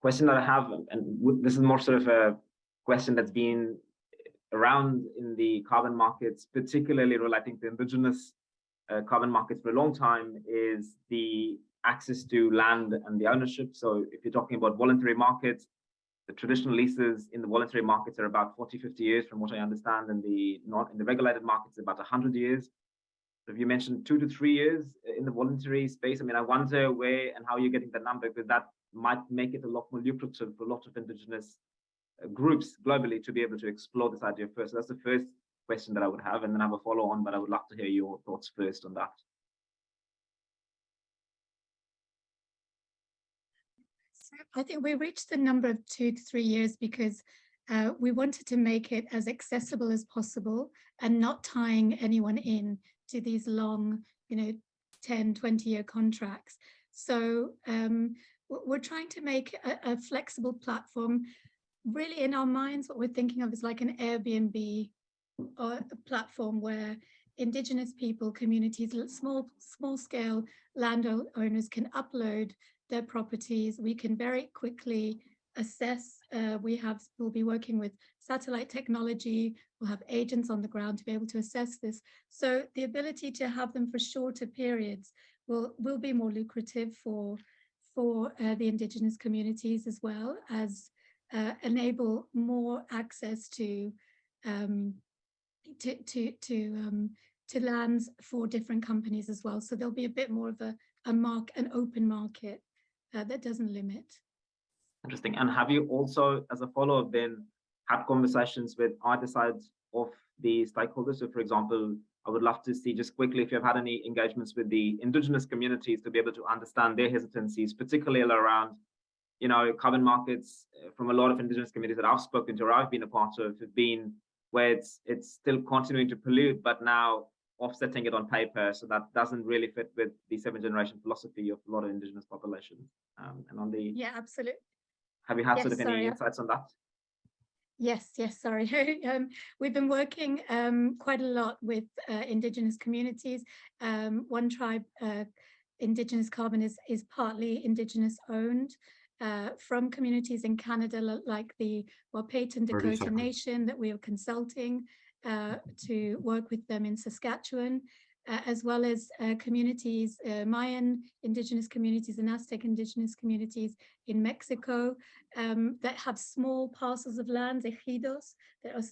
Question that I have, and this is more sort of a question that's been around in the carbon markets, particularly relating to indigenous carbon markets for a long time, is the access to land and the ownership. So if you're talking about voluntary markets, the traditional leases in the voluntary markets are about 40, 50 years from what I understand, and not in the regulated markets, about 100 years. So if you mentioned 2 to 3 years in the voluntary space, I mean, I wonder where and how you're getting the number, because that might make it a lot more lucrative for a lot of indigenous groups globally to be able to explore this idea first. So that's the first question that I would have, and then I have a follow on, but I would love to hear your thoughts first on that. I think we reached the number of 2 to 3 years because we wanted to make it as accessible as possible and not tying anyone in to these long, 10, 20-year contracts. So we're trying to make a flexible platform. Really, in our minds, what we're thinking of is like an Airbnb or a platform where Indigenous people, communities, small scale landowners can upload their properties. We can very quickly assess. We'll be working with satellite technology. We'll have agents on the ground to be able to assess this. So the ability to have them for shorter periods will be more lucrative for the Indigenous communities, as well as enable more access to lands for different companies as well. So there'll be a bit more of an open market that doesn't limit. Interesting. And have you also, as a follow-up, then had conversations with either sides of the stakeholders? So, for example, I would love to see just quickly if you've had any engagements with the Indigenous communities to be able to understand their hesitancies, particularly around, carbon markets. From a lot of Indigenous communities that I've spoken to or I've been a part of, have been where it's still continuing to pollute, but now offsetting it on paper. So that doesn't really fit with the 7th generation philosophy of a lot of Indigenous populations. And on the yeah, absolutely. Have you had sort of any insights on that? Yes, sorry. We've been working quite a lot with Indigenous communities. One Tribe Indigenous Carbon is partly Indigenous owned from communities in Canada, like the Wapaitan Dakota Nation that we are consulting to work with them in Saskatchewan, as well as communities, Mayan Indigenous communities and Aztec Indigenous communities in Mexico that have small parcels of land, ejidos,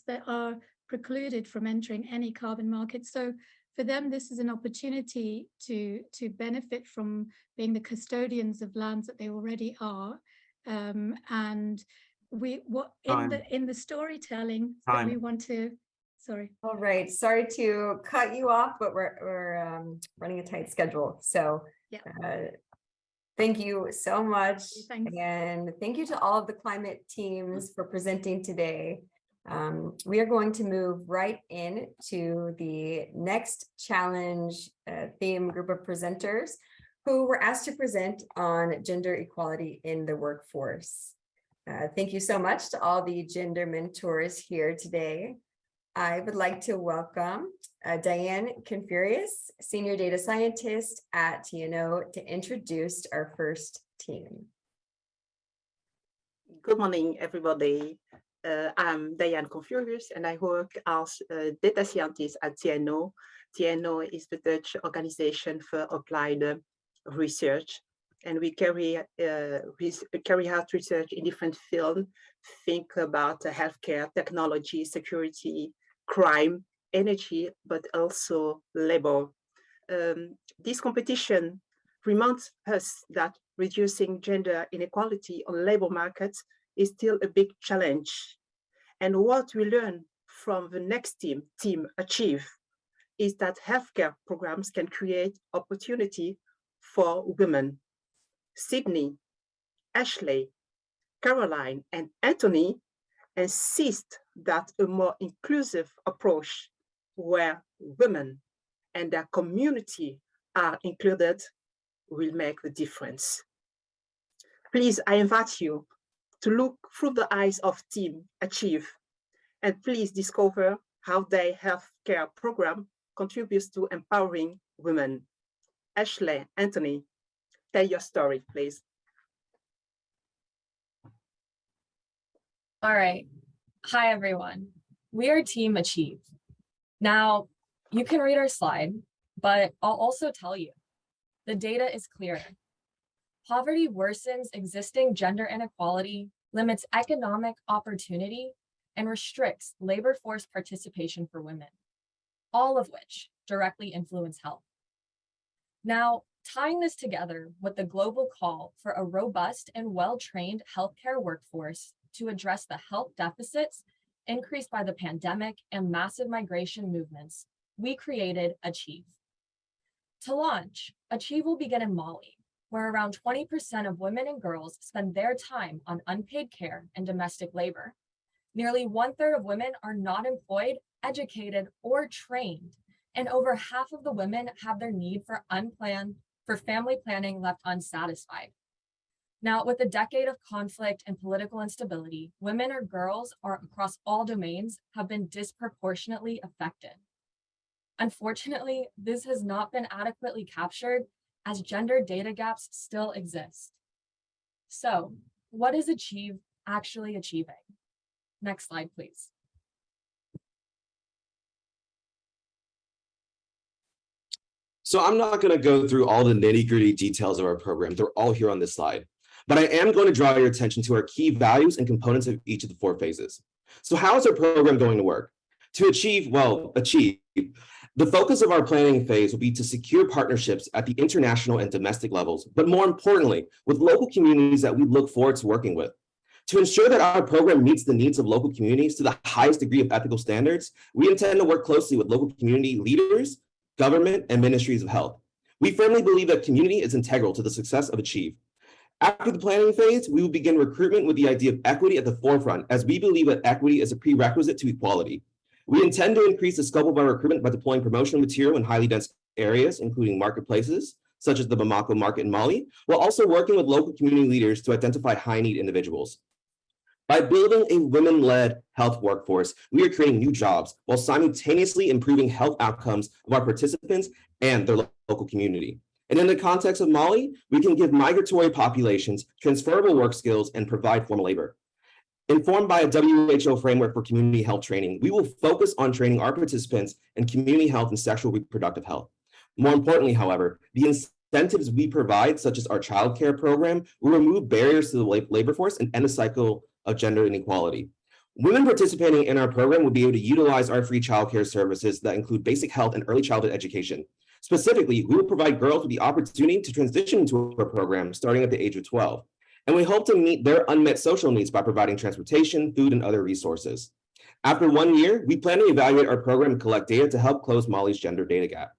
that are precluded from entering any carbon market. So for them, this is an opportunity to benefit from being the custodians of lands that they already are. And in the storytelling that we want to. Sorry. All right. Sorry to cut you off, but we're running a tight schedule. So thank you so much. Thanks. And thank you to all of the climate teams for presenting today. We are going to move right into the next challenge theme group of presenters. who were asked to present on gender equality in the workforce. Thank you so much to all the gender mentors here today. I would like to welcome Diane Confurious, Senior Data Scientist at TNO, to introduce our first team. Good morning, everybody. I'm Diane Confurious, and I work as a data scientist at TNO. TNO is the Dutch Organization for Applied Research, and we carry out research in different fields. Think about healthcare, technology, security, crime, energy, but also labor. This competition reminds us that reducing gender inequality on labor markets is still a big challenge. And what we learn from the next team Achieve, is that healthcare programs can create opportunity for women. Sydney, Ashley, Caroline, and Anthony insist that a more inclusive approach where women and their community are included will make the difference. Please, I invite you to look through the eyes of Team Achieve, and please discover how their healthcare program contributes to empowering women. Ashley, Anthony, tell your story, please. All right. Hi, everyone. We are Team Achieve. Now, you can read our slide, but I'll also tell you, the data is clear. Poverty worsens existing gender inequality, limits economic opportunity, and restricts labor force participation for women, all of which directly influence health. Now, tying this together with the global call for a robust and well-trained healthcare workforce to address the health deficits increased by the pandemic and massive migration movements, we created Achieve. To launch, Achieve will begin in Mali, where around 20% of women and girls spend their time on unpaid care and domestic labor. Nearly 1/3 of women are not employed, educated, or trained, and over half of the women have their need for family planning left unsatisfied. Now, with a decade of conflict and political instability, women or girls across all domains have been disproportionately affected. Unfortunately, this has not been adequately captured as gender data gaps still exist. So, what is Achieve actually achieving? Next slide, please. So I'm not going to go through all the nitty-gritty details of our program. They're all here on this slide. But I am going to draw your attention to our key values and components of each of the 4 phases. So how is our program going to work? To achieve, the focus of our planning phase will be to secure partnerships at the international and domestic levels, but more importantly, with local communities that we look forward to working with. To ensure that our program meets the needs of local communities to the highest degree of ethical standards, we intend to work closely with local community leaders, government, and ministries of health. We firmly believe that community is integral to the success of Achieve. After the planning phase, we will begin recruitment with the idea of equity at the forefront, as we believe that equity is a prerequisite to equality. We intend to increase the scope of our recruitment by deploying promotional material in highly dense areas, including marketplaces, such as the Bamako market in Mali, while also working with local community leaders to identify high-need individuals. By building a women-led health workforce, we are creating new jobs while simultaneously improving health outcomes of our participants and their local community. And in the context of Mali, we can give migratory populations transferable work skills and provide formal labor. Informed by a WHO framework for community health training, we will focus on training our participants in community health and sexual reproductive health. More importantly, however, the incentives we provide, such as our childcare program, will remove barriers to the labor force and end a cycle of gender inequality. Women participating in our program will be able to utilize our free childcare services that include basic health and early childhood education. Specifically, we will provide girls with the opportunity to transition into our program starting at the age of 12. And we hope to meet their unmet social needs by providing transportation, food, and other resources. After 1 year, we plan to evaluate our program and collect data to help close Mali's gender data gap.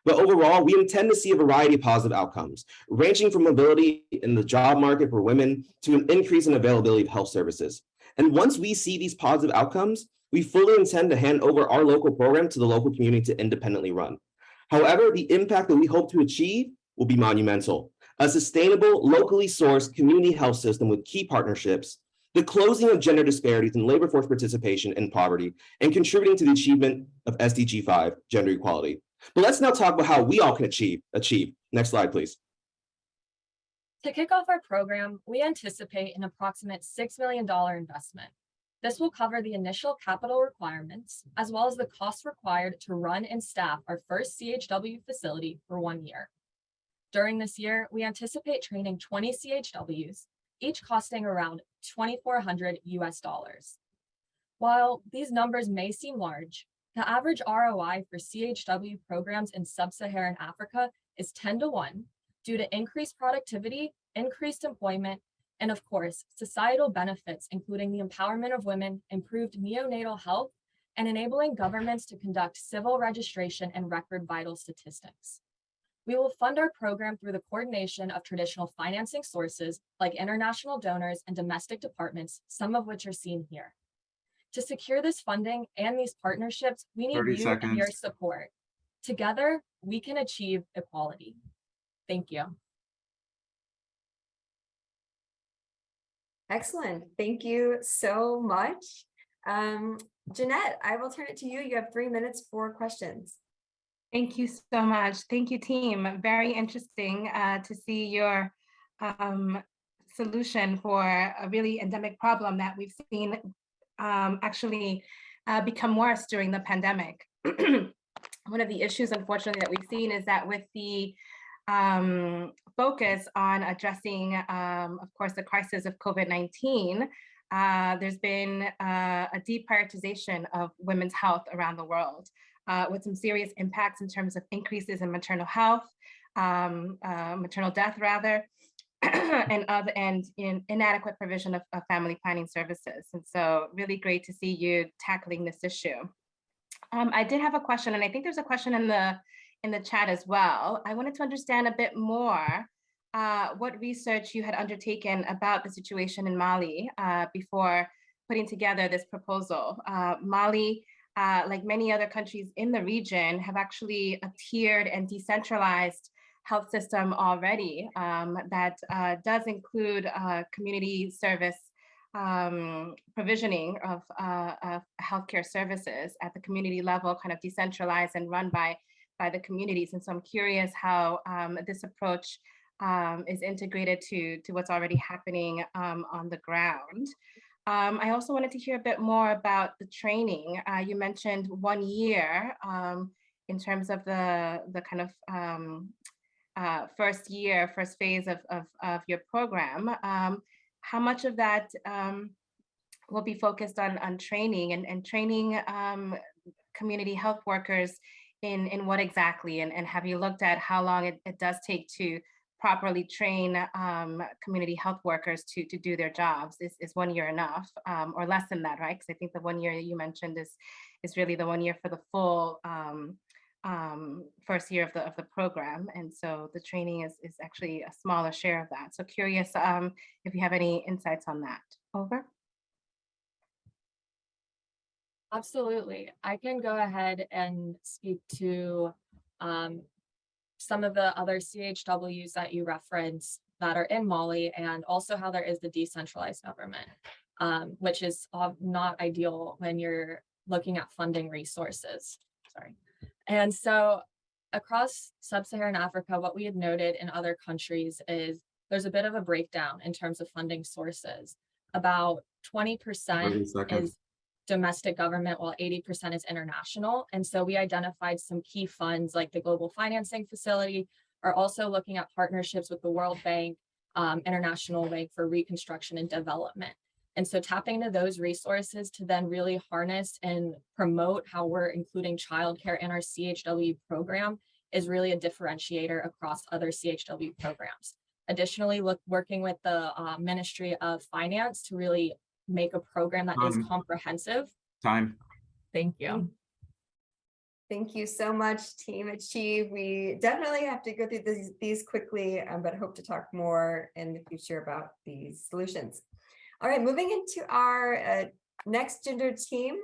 But overall, we intend to see a variety of positive outcomes, ranging from mobility in the job market for women to an increase in availability of health services. And once we see these positive outcomes, we fully intend to hand over our local program to the local community to independently run. However, the impact that we hope to achieve will be monumental. A sustainable, locally sourced community health system with key partnerships, the closing of gender disparities in labor force participation and poverty, and contributing to the achievement of SDG 5, gender equality. But let's now talk about how we all can achieve. Next slide, please. To kick off our program, we anticipate an approximate $6 million investment. This will cover the initial capital requirements, as well as the costs required to run and staff our first CHW facility for 1 year. During this year, we anticipate training 20 CHWs, each costing around $2,400 US. While these numbers may seem large, the average ROI for CHW programs in sub-Saharan Africa is 10 to 1 due to increased productivity, increased employment, and of course, societal benefits, including the empowerment of women, improved neonatal health, and enabling governments to conduct civil registration and record vital statistics. We will fund our program through the coordination of traditional financing sources like international donors and domestic departments, some of which are seen here. To secure this funding and these partnerships, we need you and your support. Together, we can achieve equality. Thank you. Excellent. Thank you so much. Jeanette, I will turn it to you. You have 3 minutes for questions. Thank you so much. Thank you, team. Very interesting to see your solution for a really endemic problem that we've seen actually become worse during the pandemic. One of the issues, unfortunately, that we've seen is that with the focus on addressing, of course, the crisis of COVID-19, there's been a deprioritization of women's health around the world, with some serious impacts in terms of increases in maternal health, maternal death rather, and inadequate provision of family planning services. And so really great to see you tackling this issue. I did have a question, and I think there's a question in the chat as well. I wanted to understand a bit more what research you had undertaken about the situation in Mali before putting together this proposal. Mali, like many other countries in the region, have actually a tiered and decentralized health system already that does include community service provisioning of healthcare services at the community level, kind of decentralized and run by the communities. And so I'm curious how this approach is integrated to what's already happening on the ground. I also wanted to hear a bit more about the training. You mentioned 1 year in terms of the kind of first phase of your program. How much of that will be focused on training and training community health workers in what exactly? And have you looked at how long it does take to properly train community health workers to do their jobs? Is 1 year enough, or less than that, right? Because I think the 1 year that you mentioned is really the 1 year for the full first year of the program. And so the training is actually a smaller share of that. So curious if you have any insights on that. Over. Absolutely. I can go ahead and speak to some of the other CHWs that you referenced that are in Mali, and also how there is the decentralized government, which is not ideal when you're looking at funding resources. Sorry. And so across sub-Saharan Africa, what we had noted in other countries is there's a bit of a breakdown in terms of funding sources. About 20% is domestic government, while 80% is international. And so we identified some key funds like the Global Financing Facility, are also looking at partnerships with the World Bank, International Bank for Reconstruction and Development. And so tapping into those resources to then really harness and promote how we're including childcare in our CHW program is really a differentiator across other CHW programs. Additionally, working with the Ministry of Finance to really make a program that is comprehensive. Thank you. Thank you so much, Team Achieve. We definitely have to go through these quickly, but hope to talk more in the future about these solutions. All right, moving into our next gender team.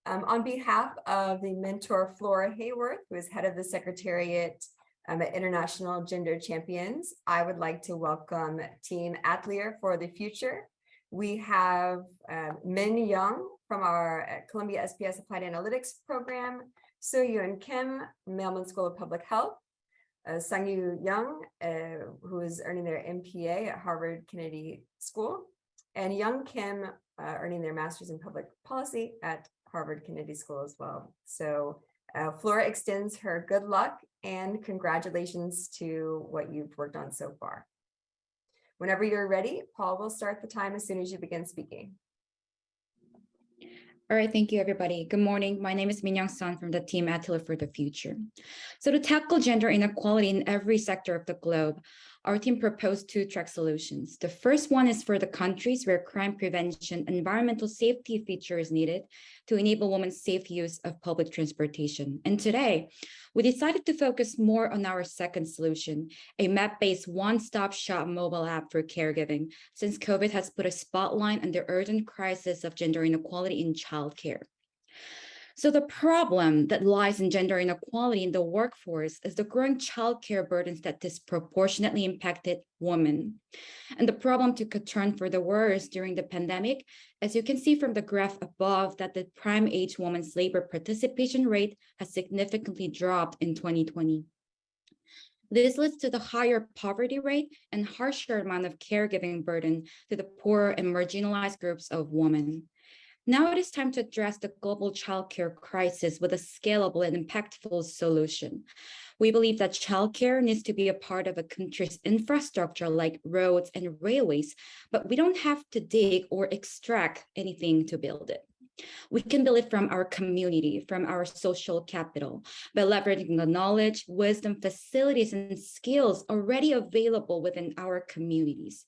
On behalf of the mentor Flora Hayworth, who is head of the Secretariat International Gender Champions, I would like to welcome Team Atelier for the Future. We have Min Young from our Columbia SPS Applied Analytics program, So-Yoon Kim, Mailman School of Public Health, Sang-Yu Young, who is earning their MPA at Harvard Kennedy School, and Young Kim earning their Master's in Public Policy at Harvard Kennedy School as well. So Flora extends her good luck and congratulations to what you've worked on so far. Whenever you're ready, Paul will start the time as soon as you begin speaking. All right, thank you, everybody. Good morning. My name is Min Young Sun from the team Atelier for the Future. So to tackle gender inequality in every sector of the globe, our team proposed two-track solutions. The first one is for the countries where crime prevention and environmental safety feature is needed to enable women's safe use of public transportation. And today, we decided to focus more on our second solution, a map-based one-stop shop mobile app for caregiving, since COVID has put a spotlight on the urgent crisis of gender inequality in childcare. So the problem that lies in gender inequality in the workforce is the growing childcare burdens that disproportionately impacted women. And the problem took a turn for the worse during the pandemic, as you can see from the graph above that the prime age women's labor participation rate has significantly dropped in 2020. This leads to the higher poverty rate and harsher amount of caregiving burden to the poor and marginalized groups of women. Now it is time to address the global childcare crisis with a scalable and impactful solution. We believe that childcare needs to be a part of a country's infrastructure like roads and railways, but we don't have to dig or extract anything to build it. We can build it from our community, from our social capital, by leveraging the knowledge, wisdom, facilities, and skills already available within our communities.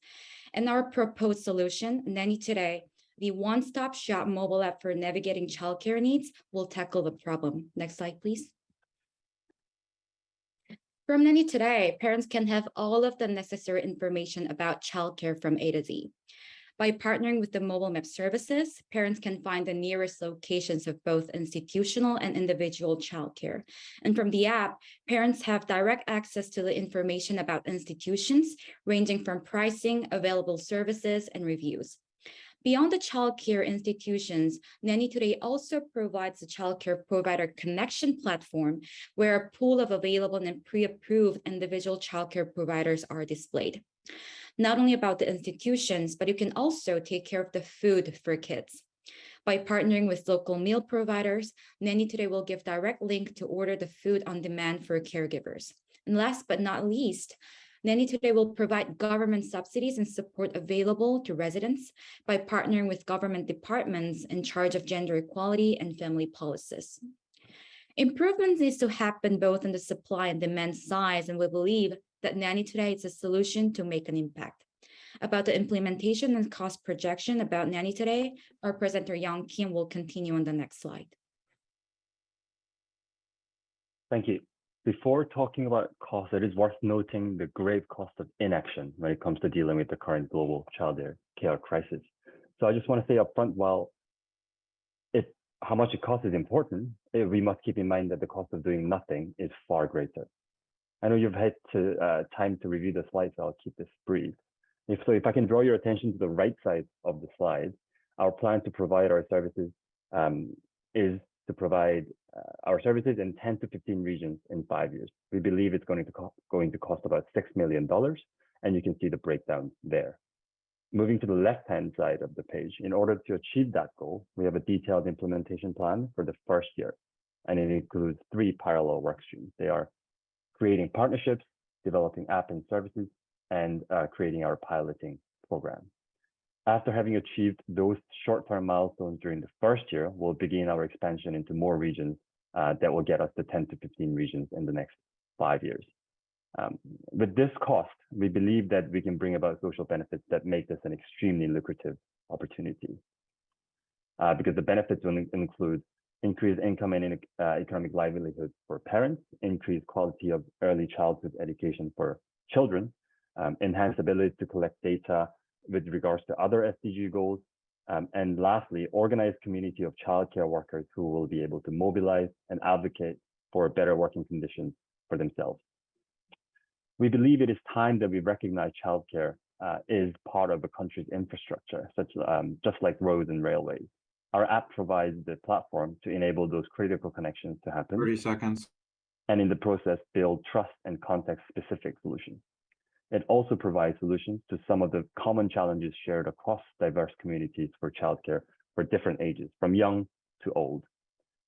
And our proposed solution, Nanny Today, the one-stop shop mobile app for navigating childcare needs, will tackle the problem. Next slide, please. From Nanny Today, parents can have all of the necessary information about childcare from A to Z. By partnering with the mobile map services, parents can find the nearest locations of both institutional and individual childcare. And from the app, parents have direct access to the information about institutions, ranging from pricing, available services, and reviews. Beyond the childcare institutions, Nanny Today also provides a childcare provider connection platform where a pool of available and pre-approved individual childcare providers are displayed. Not only about the institutions, but you can also take care of the food for kids. By partnering with local meal providers, Nanny Today will give direct link to order the food on demand for caregivers. And last but not least, Nanny Today will provide government subsidies and support available to residents by partnering with government departments in charge of gender equality and family policies. Improvements needs to happen both on the supply and demand side, and we believe that Nanny Today is a solution to make an impact. About the implementation and cost projection about Nanny Today, our presenter Young Kim will continue on the next slide. Thank you. Before talking about cost, it is worth noting the grave cost of inaction when it comes to dealing with the current global child care crisis. So I just want to say upfront, while how much it costs is important, we must keep in mind that the cost of doing nothing is far greater. I know you've had time to review the slides, so I'll keep this brief. If I can draw your attention to the right side of the slide, our plan to provide our services is to provide our services in 10 to 15 regions in 5 years. We believe it's going to cost about $6 million, and you can see the breakdown there. Moving to the left-hand side of the page, in order to achieve that goal, we have a detailed implementation plan for the first year, and it includes 3 parallel work streams. They are creating partnerships, developing app and services, and creating our piloting program. After having achieved those short-term milestones during the first year, we'll begin our expansion into more regions that will get us to 10 to 15 regions in the next 5 years. With this cost, we believe that we can bring about social benefits that make this an extremely lucrative opportunity. Because the benefits will include increased income and economic livelihood for parents, increased quality of early childhood education for children, enhanced ability to collect data with regards to other SDG goals, and lastly, organized community of childcare workers who will be able to mobilize and advocate for better working conditions for themselves. We believe it is time that we recognize childcare is part of a country's infrastructure, just like roads and railways. Our app provides the platform to enable those critical connections to happen. 30 seconds. And in the process, build trust and context-specific solutions. It also provides solutions to some of the common challenges shared across diverse communities for childcare for different ages, from young to old.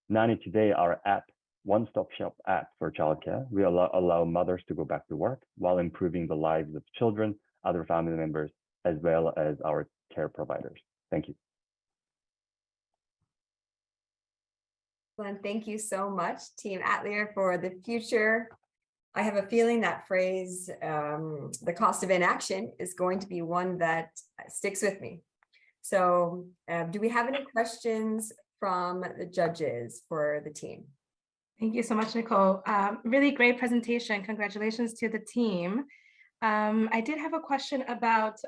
Nani, today, our app, one-stop shop app for childcare, we allow mothers to go back to work while improving the lives of children, other family members, as well as our care providers. Thank you. Well, thank you so much, Team Atelier, for the future. I have a feeling that phrase, the cost of inaction, is going to be one that sticks with me. So do we have any questions from the judges for the team? Thank you so much, Nicole. Really great presentation. Congratulations to the team. I did have a question about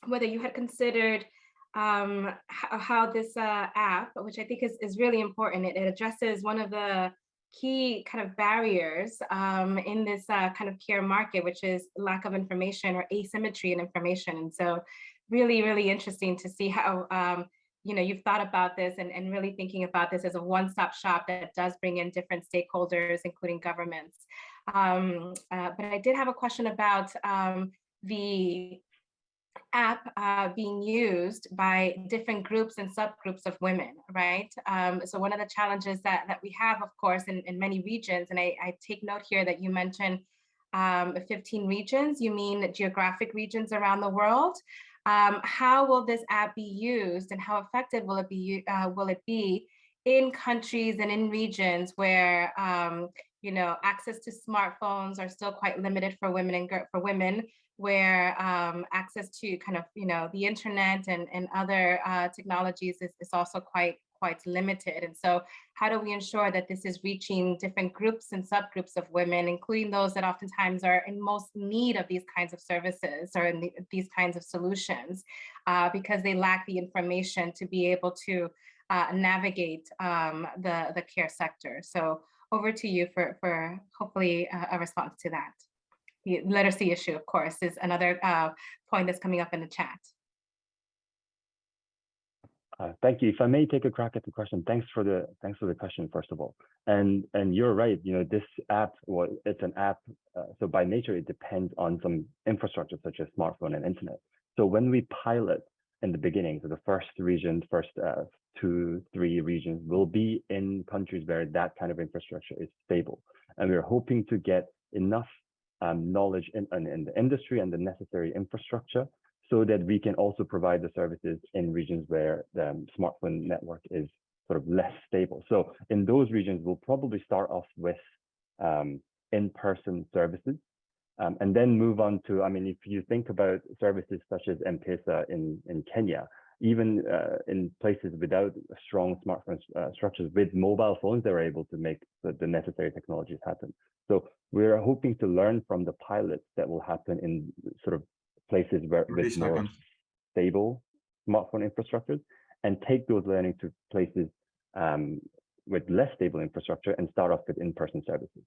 whether you had considered how this app, which I think is really important, it addresses one of the key kind of barriers in this kind of care market, which is lack of information or asymmetry in information. And so really, really interesting to see how you've thought about this and really thinking about this as a one-stop shop that does bring in different stakeholders, including governments. But I did have a question about the app being used by different groups and subgroups of women, right? So one of the challenges that we have, of course, in many regions, and I take note here that you mentioned 15 regions, you mean geographic regions around the world. How will this app be used and how effective will it be in countries and in regions where access to smartphones are still quite limited for women and where access to kind of the internet and other technologies is also quite limited. And so how do we ensure that this is reaching different groups and subgroups of women, including those that oftentimes are in most need of these kinds of services or in these kinds of solutions, because they lack the information to be able to navigate the care sector. So over to you for hopefully a response to that. The literacy issue, of course, is another point that's coming up in the chat. Thank you. If I may take a crack at the question, thanks for the question, first of all. And you're right. This app, it's an app. So by nature, it depends on some infrastructure such as smartphone and internet. So when we pilot in the beginning, so the first 2-3 regions will be in countries where that kind of infrastructure is stable, and we're hoping to get enough knowledge in the industry and the necessary infrastructure so that we can also provide the services in regions where the smartphone network is sort of less stable. So in those regions, we'll probably start off with in-person services and then move on to, if you think about services such as M-Pesa in Kenya, even in places without strong smartphone structures, with mobile phones, they're able to make the necessary technologies happen. So we're hoping to learn from the pilots that will happen in sort of places with more stable smartphone infrastructures and take those learning to places with less stable infrastructure and start off with in-person services.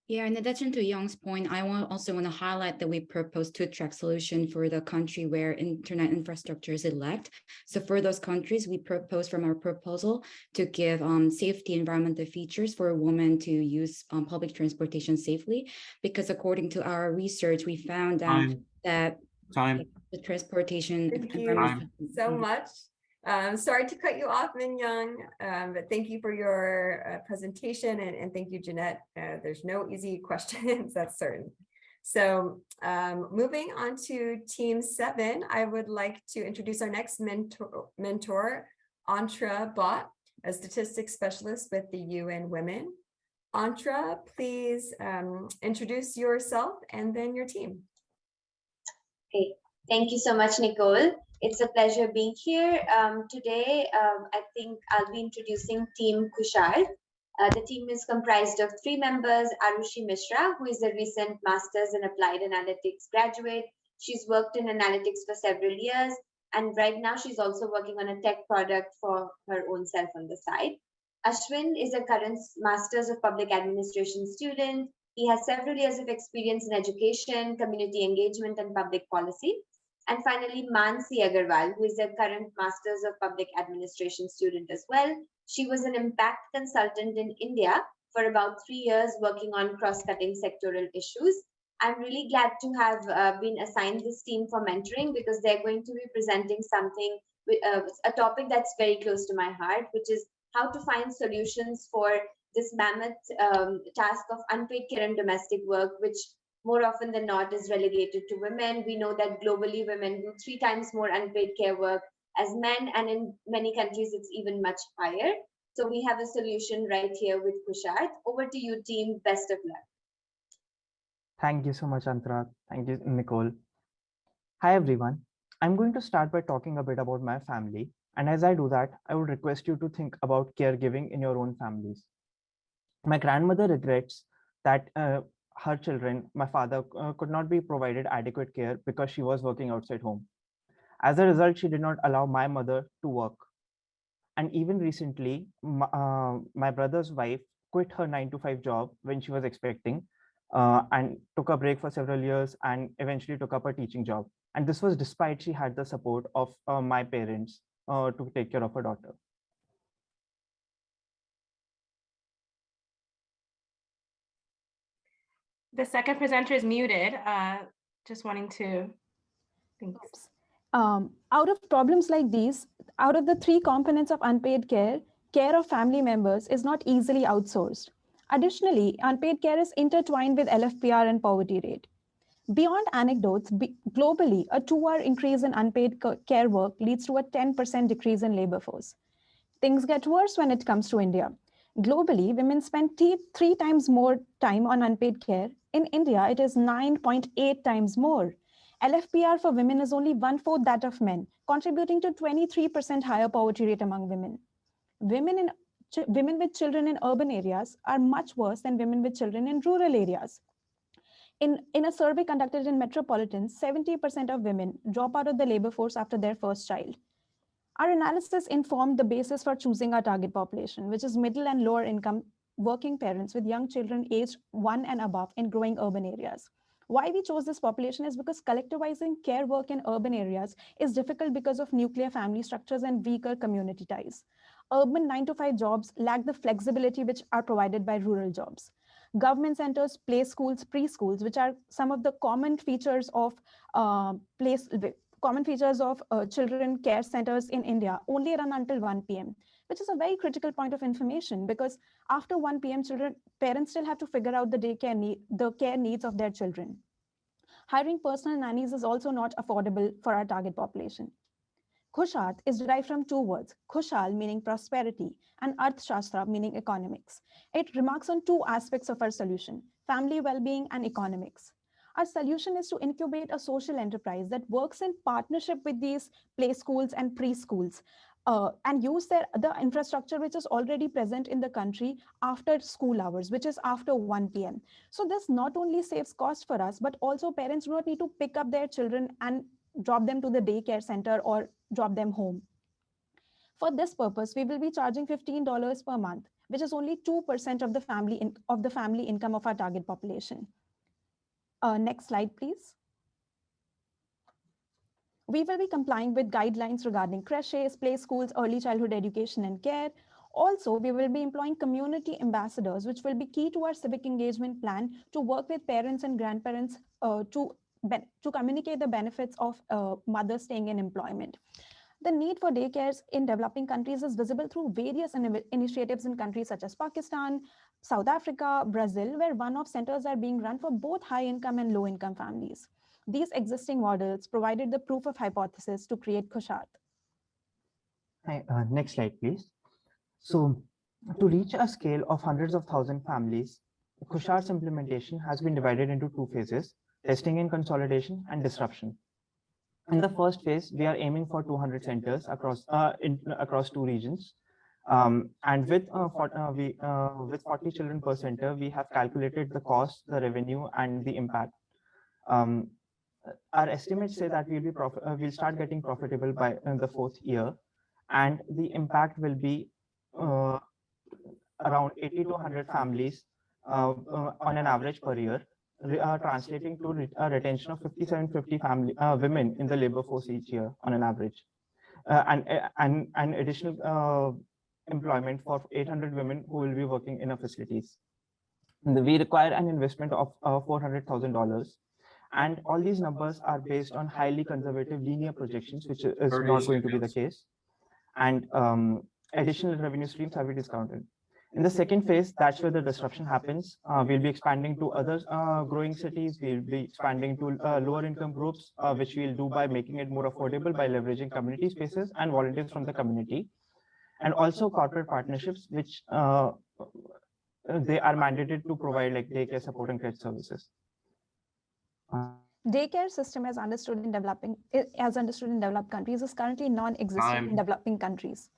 Yeah, in addition to Young's point, I also want to highlight that we propose 2-track solution for the country where internet infrastructure is elect. So for those countries, we propose from our proposal to give safety environmental features for women to use public transportation safely, because according to our research, we found that the transportation. Thank you so much. Sorry to cut you off, Min Young, but thank you for your presentation, and thank you, Jeanette. There's no easy questions, that's certain. So moving on to Team 7, I would like to introduce our next mentor, Antra Bhatt, a statistics specialist with the UN Women. Antra, please introduce yourself and then your team. Okay, thank you so much, Nicole. It's a pleasure being here. Today, I think I'll be introducing Team Kushal. The team is comprised of 3 members, Arushi Mishra, who is a recent Master's in Applied Analytics graduate. She's worked in analytics for several years, and right now she's also working on a tech product for her own self on the side. Ashwin is a current Master's of Public Administration student. He has several years of experience in education, community engagement, and public policy. And finally, Mansi Agarwal, who is a current Masters of Public Administration student as well. She was an impact consultant in India for about 3 years, working on cross-cutting sectoral issues. I'm really glad to have been assigned this team for mentoring because they're going to be presenting something, a topic that's very close to my heart, which is how to find solutions for this mammoth task of unpaid care and domestic work, which more often than not is relegated to women. We know that globally women do 3 times more unpaid care work as men, and in many countries it's even much higher. So we have a solution right here with Kushart. Over to you, team. Best of luck. Thank you so much, Antara. Thank you, Nicole. Hi, everyone. I'm going to start by talking a bit about my family. And as I do that, I would request you to think about caregiving in your own families. My grandmother regrets that her children, my father, could not be provided adequate care because she was working outside home. As a result, she did not allow my mother to work. And even recently, my brother's wife quit her 9-to-5 job when she was expecting and took a break for several years and eventually took up a teaching job. And this was despite she had the support of my parents to take care of her daughter. The second presenter is muted. Just wanting to think. Out of problems like these, out of the 3 components of unpaid care, care of family members is not easily outsourced. Additionally, unpaid care is intertwined with LFPR and poverty rate. Beyond anecdotes, globally, a 2-hour increase in unpaid care work leads to a 10% decrease in labor force. Things get worse when it comes to India. Globally, women spend 3 times more time on unpaid care. In India, it is 9.8 times more. LFPR for women is only 1/4 that of men, contributing to 23% higher poverty rate among women. Women with children in urban areas are much worse than women with children in rural areas. In a survey conducted in metropolitans, 70% of women drop out of the labor force after their first child. Our analysis informed the basis for choosing our target population, which is middle and lower income working parents with young children aged 1 and above in growing urban areas. Why we chose this population is because collectivizing care work in urban areas is difficult because of nuclear family structures and weaker community ties. Urban 9-to-5 jobs lack the flexibility which are provided by rural jobs. Government centers, play schools, preschools, which are some of the common features of children care centers in India, only run until 1 p.m., which is a very critical point of information because after 1 p.m., parents still have to figure out the care needs of their children. Hiring personal nannies is also not affordable for our target population. Khushat is derived from 2 words, Khushal meaning prosperity and Arthashastra meaning economics. It remarks on 2 aspects of our solution, family well-being and economics. Our solution is to incubate a social enterprise that works in partnership with these play schools and preschools and use the infrastructure which is already present in the country after school hours, which is after 1 p.m. So this not only saves cost for us, but also parents do not need to pick up their children and drop them to the daycare center or drop them home. For this purpose, we will be charging $15 per month, which is only 2% of the family income of our target population. Next slide, please. We will be complying with guidelines regarding creches, play schools, early childhood education and care. Also, we will be employing community ambassadors, which will be key to our civic engagement plan to work with parents and grandparents to communicate the benefits of mothers staying in employment. The need for daycares in developing countries is visible through various initiatives in countries such as Pakistan, South Africa, Brazil, where one-off centers are being run for both high-income and low-income families. These existing models provided the proof of hypothesis to create Khushat. Next slide, please. So, to reach a scale of hundreds of thousand families, Khushat's implementation has been divided into 2 phases, testing and consolidation and disruption. In the first phase, we are aiming for 200 centers across 2 regions. And with 40 children per center, we have calculated the cost, the revenue, and the impact. Our estimates say that we'll start getting profitable by the 4th year, and the impact will be around 80 to 100 families on an average per year, translating to a retention of 5750 family women in the labor force each year on an average, and additional employment for 800 women who will be working in our facilities. We require an investment of $400,000. And all these numbers are based on highly conservative linear projections, which is not going to be the case. And additional revenue streams have been discounted. In the second phase, that's where the disruption happens. We'll be expanding to other growing cities. We'll be expanding to lower income groups, which we'll do by making it more affordable by leveraging community spaces and volunteers from the community. And also corporate partnerships, which they are mandated to provide like daycare support and credit services. Daycare system as understood in developed countries is currently non-existent in developing countries.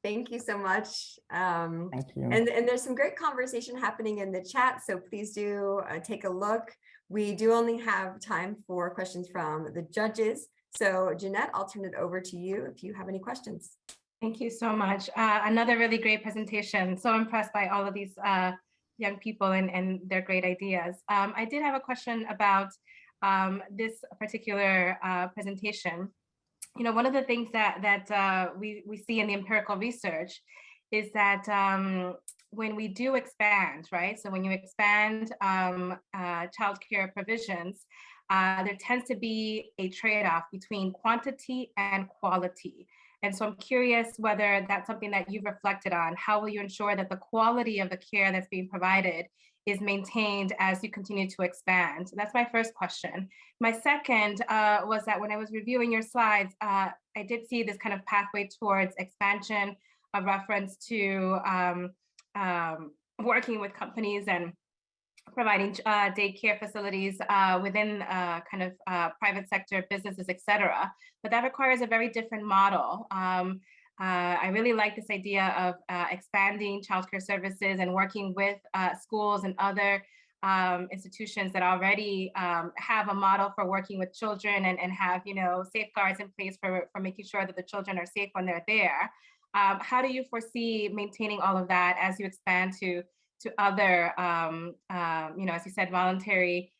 Thank you so much. Thank you. And there's some great conversation happening in the chat, so please do take a look. We do only have time for questions from the judges. So Jeanette, I'll turn it over to you if you have any questions. Thank you so much. Another really great presentation. So impressed by all of these young people and their great ideas. I did have a question about this particular presentation. You know, one of the things that we see in the empirical research is that when we do expand, right? So when you expand childcare provisions, there tends to be a trade-off between quantity and quality. And so I'm curious whether that's something that you've reflected on. How will you ensure that the quality of the care that's being provided is maintained as you continue to expand? So that's my first question. My second was that when I was reviewing your slides, I did see this kind of pathway towards expansion, a reference to working with companies and providing daycare facilities within kind of private sector businesses, et cetera. But that requires a very different model. I really like this idea of expanding childcare services and working with schools and other institutions that already have a model for working with children and have, you know, safeguards in place for making sure that the children are safe when they're there. How do you foresee maintaining all of that as you expand to other, you know, as you said, voluntary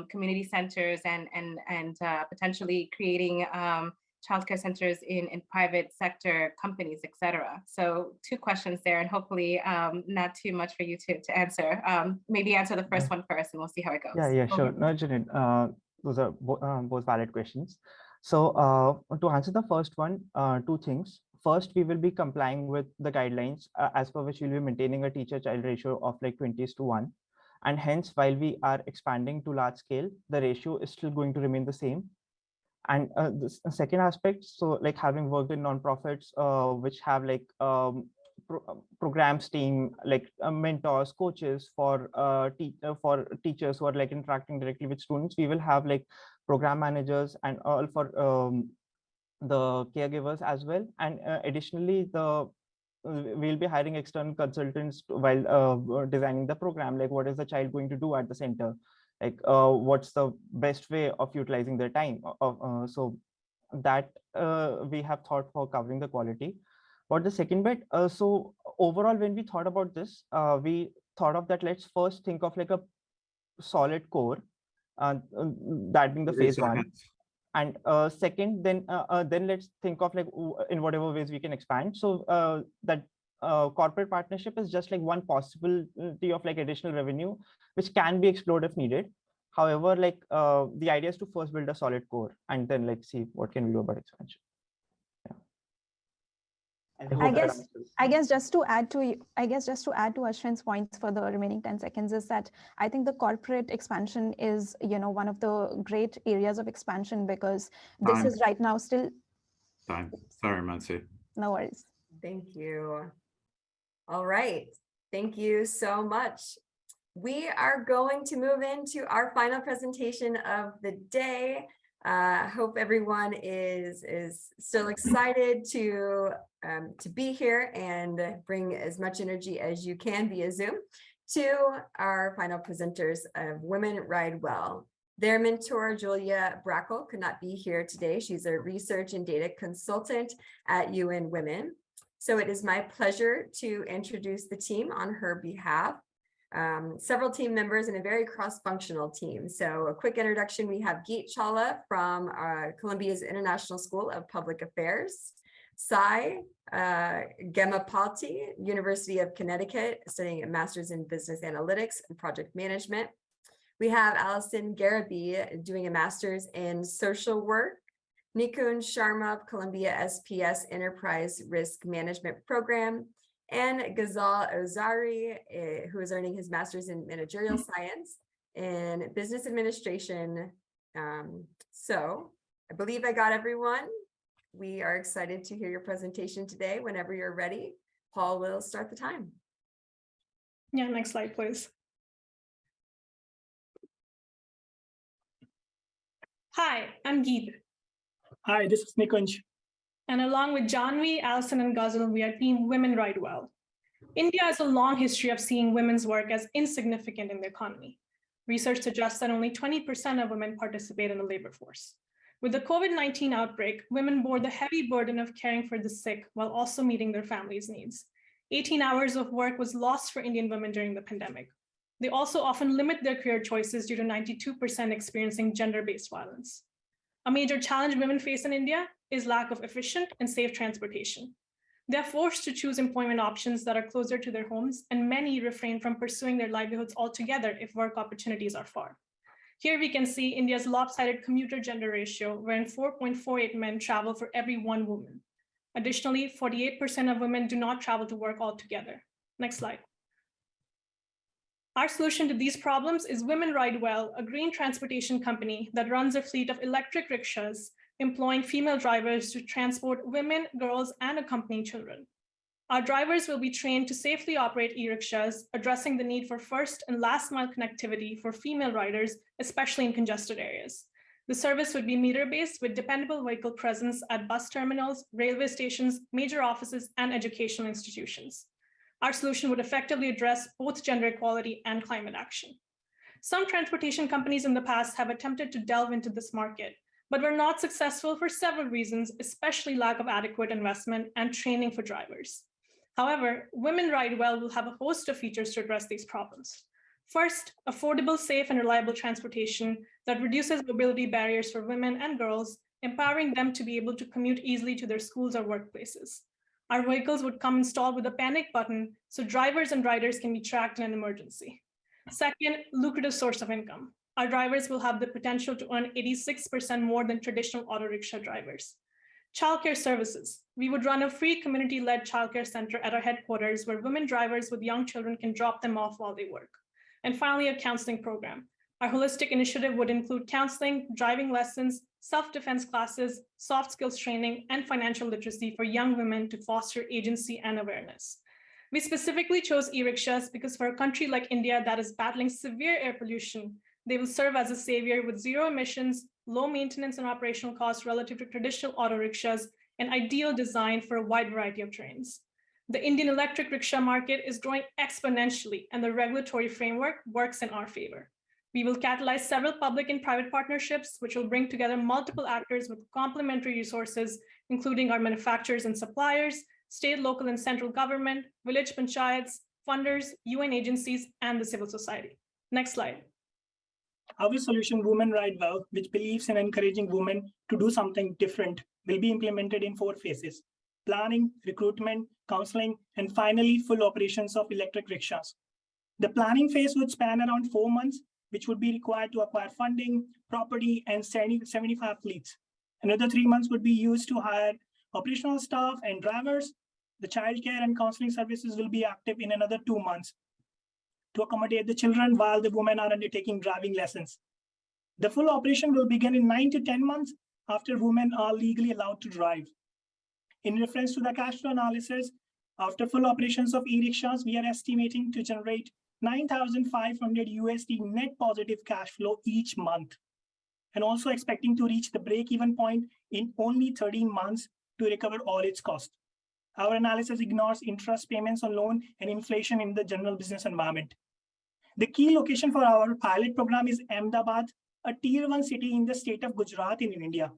community centers and potentially creating childcare centers in private sector companies, et cetera? So 2 questions there, and hopefully not too much for you to answer. Maybe answer the first one first and we'll see how it goes. Yeah, sure. No, Jeanette, those are both valid questions. So to answer the first one, 2 things. First, we will be complying with the guidelines as per which we'll be maintaining a teacher-child ratio of like 20:1. And hence, while we are expanding to large scale, the ratio is still going to remain the same. And the second aspect, so like having worked in nonprofits, which have like programs team, like mentors, coaches for teachers who are like interacting directly with students, we will have like program managers and all for the caregivers as well. And additionally, we'll be hiring external consultants while designing the program, like what is the child going to do at the center, like what's the best way of utilizing their time. So that we have thought for covering the quality. But the second bit, so overall, when we thought about this, we thought of that, let's first think of like a solid core, that being the phase 1. And second, then let's think of like in whatever ways we can expand. So that corporate partnership is just like one possibility of like additional revenue, which can be explored if needed. However, like the idea is to first build a solid core and then like see what can we do about expansion. I guess just to add to Ashwin's points for the remaining 10 seconds is that I think the corporate expansion is, you know, one of the great areas of expansion, because this is right now still. Sorry, Mansi. No worries. Thank you. All right. Thank you so much. We are going to move into our final presentation of the day. Hope everyone is still excited to be here and bring as much energy as you can via Zoom to our final presenters of Women Ride Well. Their mentor, Julia Brackle, could not be here today. She's a research and data consultant at UN Women. So it is my pleasure to introduce the team on her behalf. several team members and a very cross-functional team. So a quick introduction, we have Geet Chawla from Columbia's International School of Public Affairs, Sai Gemapati, University of Connecticut, studying a master's in business analytics and project management. We have Allison Garabi doing a master's in social work, Nikun Sharma of Columbia SPS Enterprise Risk Management Program, and Ghazal Ozari, who is earning his master's in managerial science and business administration. So I believe I got everyone. We are excited to hear your presentation today. Whenever you're ready, Paul will start the time. Yeah, next slide, please. Hi, I'm Geet. Hi, this is Nikunj. And along with Janvi, Allison, and Ghazal, we are Team Women Ride Well. India has a long history of seeing women's work as insignificant in the economy. Research suggests that only 20% of women participate in the labor force. With the COVID-19 outbreak, women bore the heavy burden of caring for the sick while also meeting their families' needs. 18 hours of work was lost for Indian women during the pandemic. They also often limit their career choices due to 92% experiencing gender-based violence. A major challenge women face in India is lack of efficient and safe transportation. They are forced to choose employment options that are closer to their homes, and many refrain from pursuing their livelihoods altogether if work opportunities are far. Here we can see India's lopsided commuter gender ratio, wherein 4.48 men travel for every 1 woman. Additionally, 48% of women do not travel to work altogether. Next slide. Our solution to these problems is Women Ride Well, a green transportation company that runs a fleet of electric rickshaws, employing female drivers to transport women, girls, and accompanying children. Our drivers will be trained to safely operate e-rickshaws, addressing the need for first and last mile connectivity for female riders, especially in congested areas. The service would be meter-based with dependable vehicle presence at bus terminals, railway stations, major offices, and educational institutions. Our solution would effectively address both gender equality and climate action. Some transportation companies in the past have attempted to delve into this market, but were not successful for several reasons, especially lack of adequate investment and training for drivers. However, Women Ride Well will have a host of features to address these problems. First, affordable, safe, and reliable transportation that reduces mobility barriers for women and girls, empowering them to be able to commute easily to their schools or workplaces. Our vehicles would come installed with a panic button so drivers and riders can be tracked in an emergency. Second, lucrative source of income. Our drivers will have the potential to earn 86% more than traditional auto rickshaw drivers. Childcare services. We would run a free community-led childcare center at our headquarters where women drivers with young children can drop them off while they work. And finally, a counseling program. Our holistic initiative would include counseling, driving lessons, self-defense classes, soft skills training, and financial literacy for young women to foster agency and awareness. We specifically chose e-rickshaws because for a country like India that is battling severe air pollution, they will serve as a savior with zero emissions, low maintenance and operational costs relative to traditional auto rickshaws, and ideal design for a wide variety of terrains. The Indian electric rickshaw market is growing exponentially, and the regulatory framework works in our favor. We will catalyze several public and private partnerships, which will bring together multiple actors with complementary resources, including our manufacturers and suppliers, state, local, and central government, village panchayats, funders, UN agencies, and the civil society. Next slide. Our solution, Women Ride Well, which believes in encouraging women to do something different, will be implemented in 4 phases: planning, recruitment, counseling, and finally, full operations of electric rickshaws. The planning phase would span around 4 months, which would be required to acquire funding, property, and 75 fleets. Another 3 months would be used to hire operational staff and drivers. The childcare and counseling services will be active in another 2 months to accommodate the children while the women are undertaking driving lessons. The full operation will begin in 9 to 10 months after women are legally allowed to drive. In reference to the cash flow analysis, after full operations of e-rickshaws, we are estimating to generate $9,500 net positive cash flow each month, and also expecting to reach the break-even point in only 13 months to recover all its costs. Our analysis ignores interest payments on loan and inflation in the general business environment. The key location for our pilot program is Ahmedabad, a tier 1 city in the state of Gujarat in India.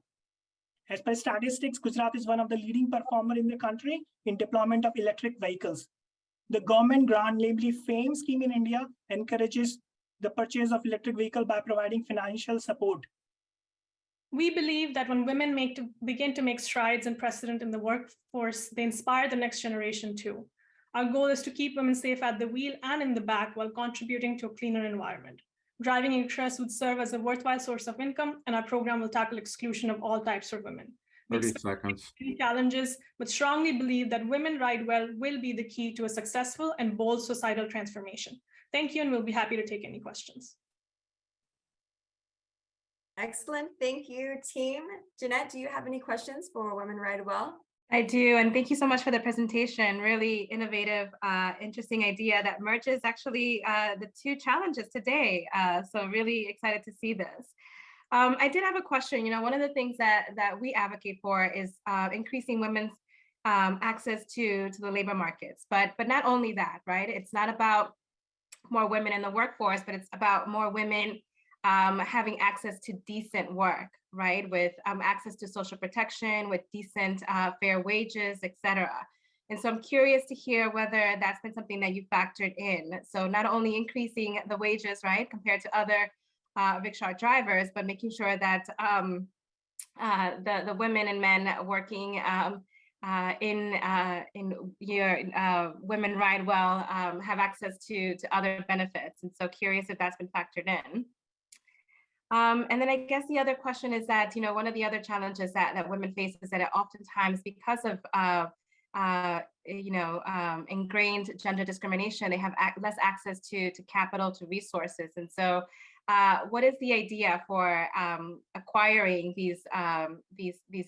As per statistics, Gujarat is one of the leading performers in the country in deployment of electric vehicles. The government grant, namely FAME scheme in India, encourages the purchase of electric vehicle by providing financial support. We believe that when women begin to make strides and precedent in the workforce, they inspire the next generation too. Our goal is to keep women safe at the wheel and in the back while contributing to a cleaner environment. Driving interest would serve as a worthwhile source of income, and our program will tackle exclusion of all types of women. 30 seconds. Challenges, but strongly believe that women ride well will be the key to a successful and bold societal transformation. Thank you, and we'll be happy to take any questions. Excellent. Thank you, team. Jeanette, do you have any questions for Women Ride Well? I do, and thank you so much for the presentation. Really innovative, interesting idea that merges actually the two challenges today. So really excited to see this. I did have a question. You know, one of the things that we advocate for is increasing women's access to the labor markets. But not only that, right? It's not about more women in the workforce, but it's about more women having access to decent work, right? With access to social protection, with decent fair wages, et cetera. And so I'm curious to hear whether that's been something that you factored in. So not only increasing the wages, right, compared to other rickshaw drivers, but making sure that the women and men working in your Women Ride Well have access to other benefits. And so curious if that's been factored in. And then I guess the other question is that, you know, one of the other challenges that women face is that oftentimes because of ingrained gender discrimination, they have less access to capital, to resources. And so what is the idea for acquiring these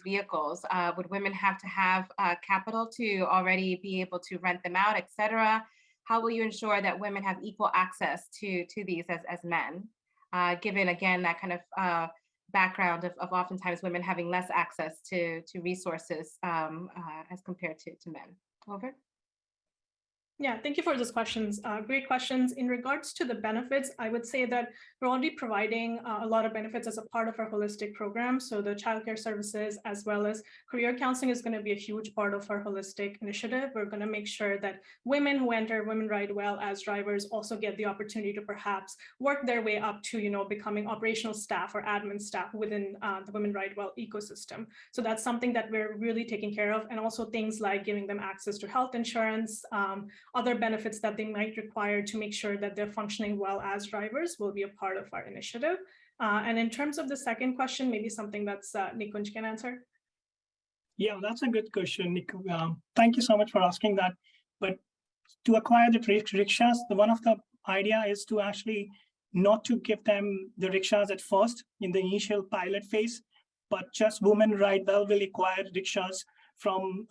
vehicles? Would women have to have capital to already be able to rent them out, et cetera? How will you ensure that women have equal access to these as men? Given, again, that kind of background of oftentimes women having less access to resources as compared to men. Over. Yeah, thank you for those questions. Great questions. In regards to the benefits, I would say that we're already providing a lot of benefits as a part of our holistic program. So the childcare services, as well as career counseling, is going to be a huge part of our holistic initiative. We're going to make sure that women who enter Women Ride Well as drivers also get the opportunity to perhaps work their way up to, you know, becoming operational staff or admin staff within the Women Ride Well ecosystem. So that's something that we're really taking care of. And also things like giving them access to health insurance, other benefits that they might require to make sure that they're functioning well as drivers will be a part of our initiative. And in terms of the second question, maybe something that's Nikunj can answer. Yeah, that's a good question, Nick. Thank you so much for asking that. But to acquire the rickshaws, one of the idea is to actually not to give them the rickshaws at first in the initial pilot phase, but just Women Ride Well will acquire rickshaws from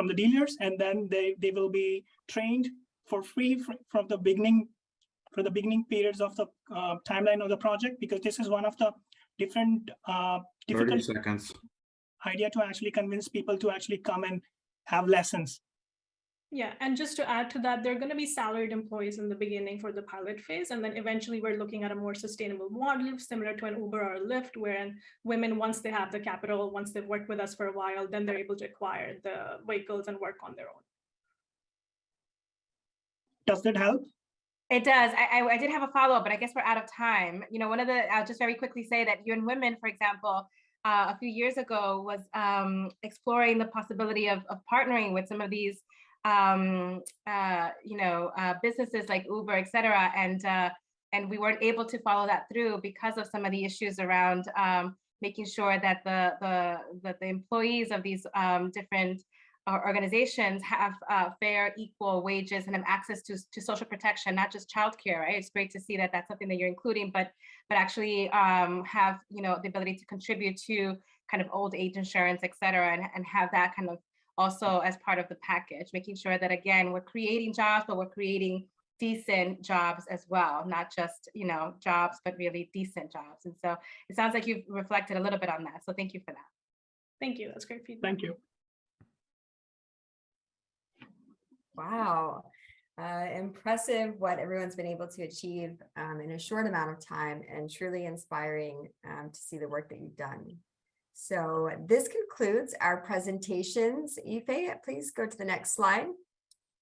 the dealers, and then they will be trained for free from the beginning, for the beginning periods of the timeline of the project, because this is one of the different 30 seconds. Idea to actually convince people to actually come and have lessons. Yeah, and just to add to that, they're going to be salaried employees in the beginning for the pilot phase. And then eventually we're looking at a more sustainable model similar to an Uber or a Lyft, where women, once they have the capital, once they've worked with us for a while, then they're able to acquire the vehicles and work on their own. Does that help? It does. I did have a follow-up, but I guess we're out of time. You know, one of the, I'll just very quickly say that UN Women, for example, a few years ago was exploring the possibility of partnering with some of these businesses like Uber, et cetera. And we weren't able to follow that through because of some of the issues around making sure that the employees of these different organizations have fair, equal wages and have access to social protection, not just childcare, right? It's great to see that that's something that you're including, but actually have, you know, the ability to contribute to kind of old age insurance, et cetera, and have that kind of also as part of the package, making sure that, again, we're creating jobs, but we're creating decent jobs as well, not just, you know, jobs, but really decent jobs. And so it sounds like you've reflected a little bit on that. So thank you for that. Thank you. That's great feedback. Thank you. Wow. Impressive what everyone's been able to achieve in a short amount of time, and truly inspiring to see the work that you've done. So this concludes our presentations. Ife, please go to the next slide.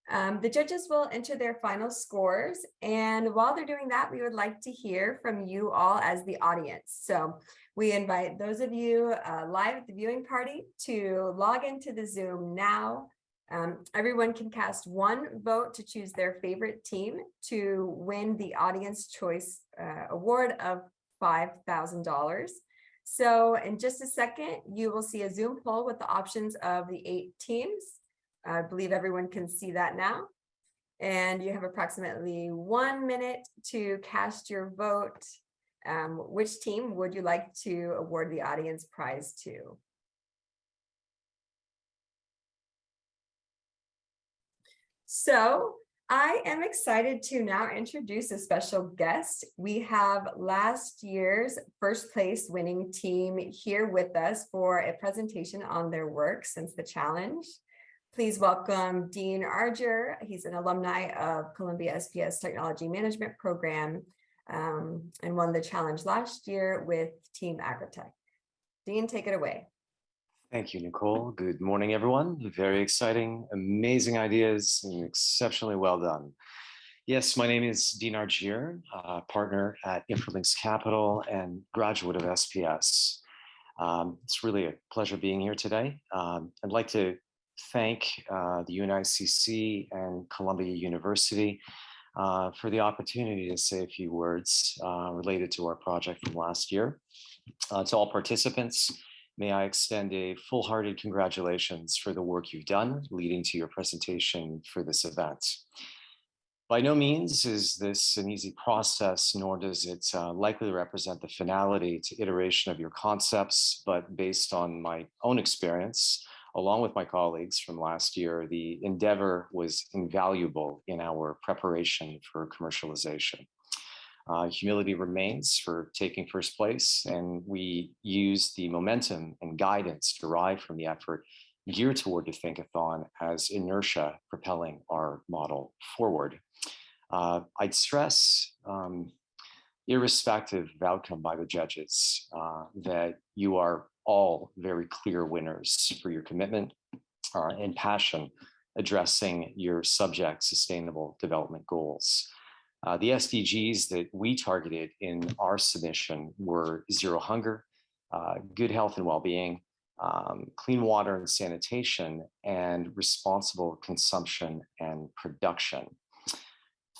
The judges will enter their final scores, and while they're doing that, we would like to hear from you all as the audience. So we invite those of you live at the viewing party to log into the Zoom now. Everyone can cast one vote to choose their favorite team to win the Audience Choice Award of $5,000. So in just a second, you will see a Zoom poll with the options of the 8 teams. I believe everyone can see that now. And you have approximately 1 minute to cast your vote. Which team would you like to award the audience prize to? So I am excited to now introduce a special guest. We have last year's first place winning team here with us for a presentation on their work since the challenge. Please welcome Dean Arger. He's an alumni of Columbia SPS Technology Management Program and won the challenge last year with Team Agritech. Dean, take it away. Thank you, Nicole. Good morning, everyone. Very exciting, amazing ideas, and exceptionally well done. Yes, my name is Dean Arger, partner at Infolinks Capital and graduate of SPS. It's really a pleasure being here today. I'd like to thank the UNICC and Columbia University for the opportunity to say a few words related to our project from last year. To all participants, may I extend a full-hearted congratulations for the work you've done leading to your presentation for this event. By no means is this an easy process, nor does it likely represent the finality to iteration of your concepts, but based on my own experience, along with my colleagues from last year, the endeavor was invaluable in our preparation for commercialization. Humility remains for taking first place, and we use the momentum and guidance derived from the effort geared toward the Think-a-Thon as inertia propelling our model forward. I'd stress, irrespective of outcome by the judges, that you are all very clear winners for your commitment and passion addressing your subject sustainable development goals. The SDGs that we targeted in our submission were zero hunger, good health and well-being, clean water and sanitation, and responsible consumption and production.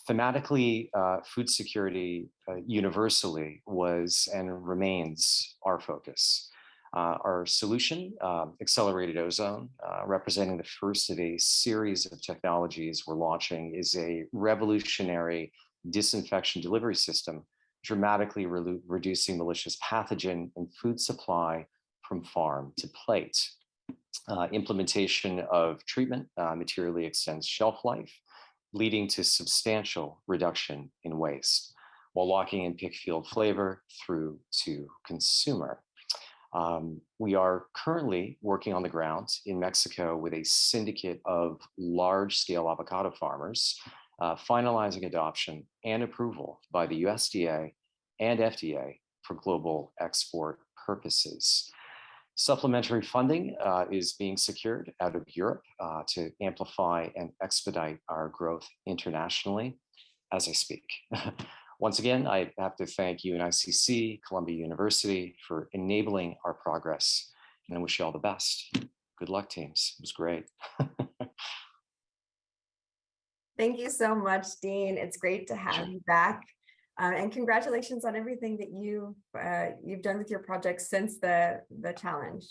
Thematically, food security universally was and remains our focus. Our solution, accelerated ozone, representing the first of a series of technologies we're launching, is a revolutionary disinfection delivery system, dramatically reducing malicious pathogen in food supply from farm to plate. Implementation of treatment materially extends shelf life, leading to substantial reduction in waste, while locking in pick field flavor through to consumer. We are currently working on the ground in Mexico with a syndicate of large-scale avocado farmers, finalizing adoption and approval by the USDA and FDA for global export purposes. Supplementary funding is being secured out of Europe to amplify and expedite our growth internationally as I speak. Once again, I have to thank UNICC, Columbia University for enabling our progress, and I wish you all the best. Good luck, teams. It was great. Thank you so much, Dean. It's great to have you back. And congratulations on everything that you've done with your project since the challenge.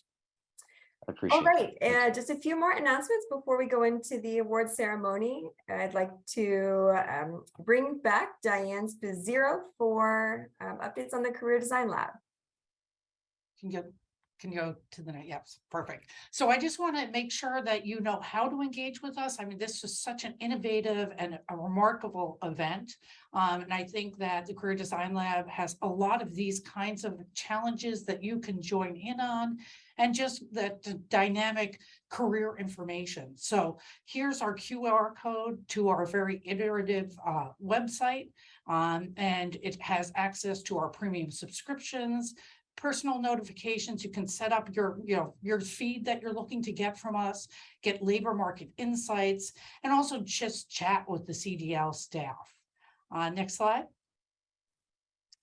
I appreciate All right, just a few more announcements before we go into the award ceremony. I'd like to bring back Diane Spizzero for updates on the Career Design Lab. Can you go to the next? Yes, perfect. So I just want to make sure that you know how to engage with us. I mean, this is such an innovative and a remarkable event. And I think that the Career Design Lab has a lot of these kinds of challenges that you can join in on, and just the dynamic career information. So here's our QR code to our very iterative website, and it has access to our premium subscriptions, personal notifications. You can set up your feed that you're looking to get from us, get labor market insights, and also just chat with the CDL staff. Next slide.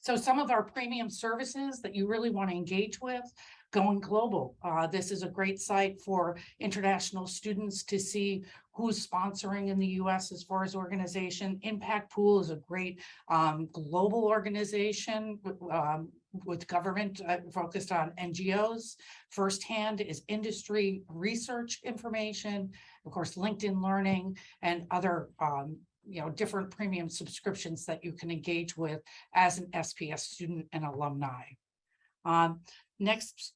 So some of our premium services that you really want to engage with, Going Global. This is a great site for international students to see who's sponsoring in the US as far as organization. Impact Pool is a great global organization with government focused on NGOs. Firsthand is industry research information, of course, LinkedIn Learning and other different premium subscriptions that you can engage with as an SPS student and alumni. Next.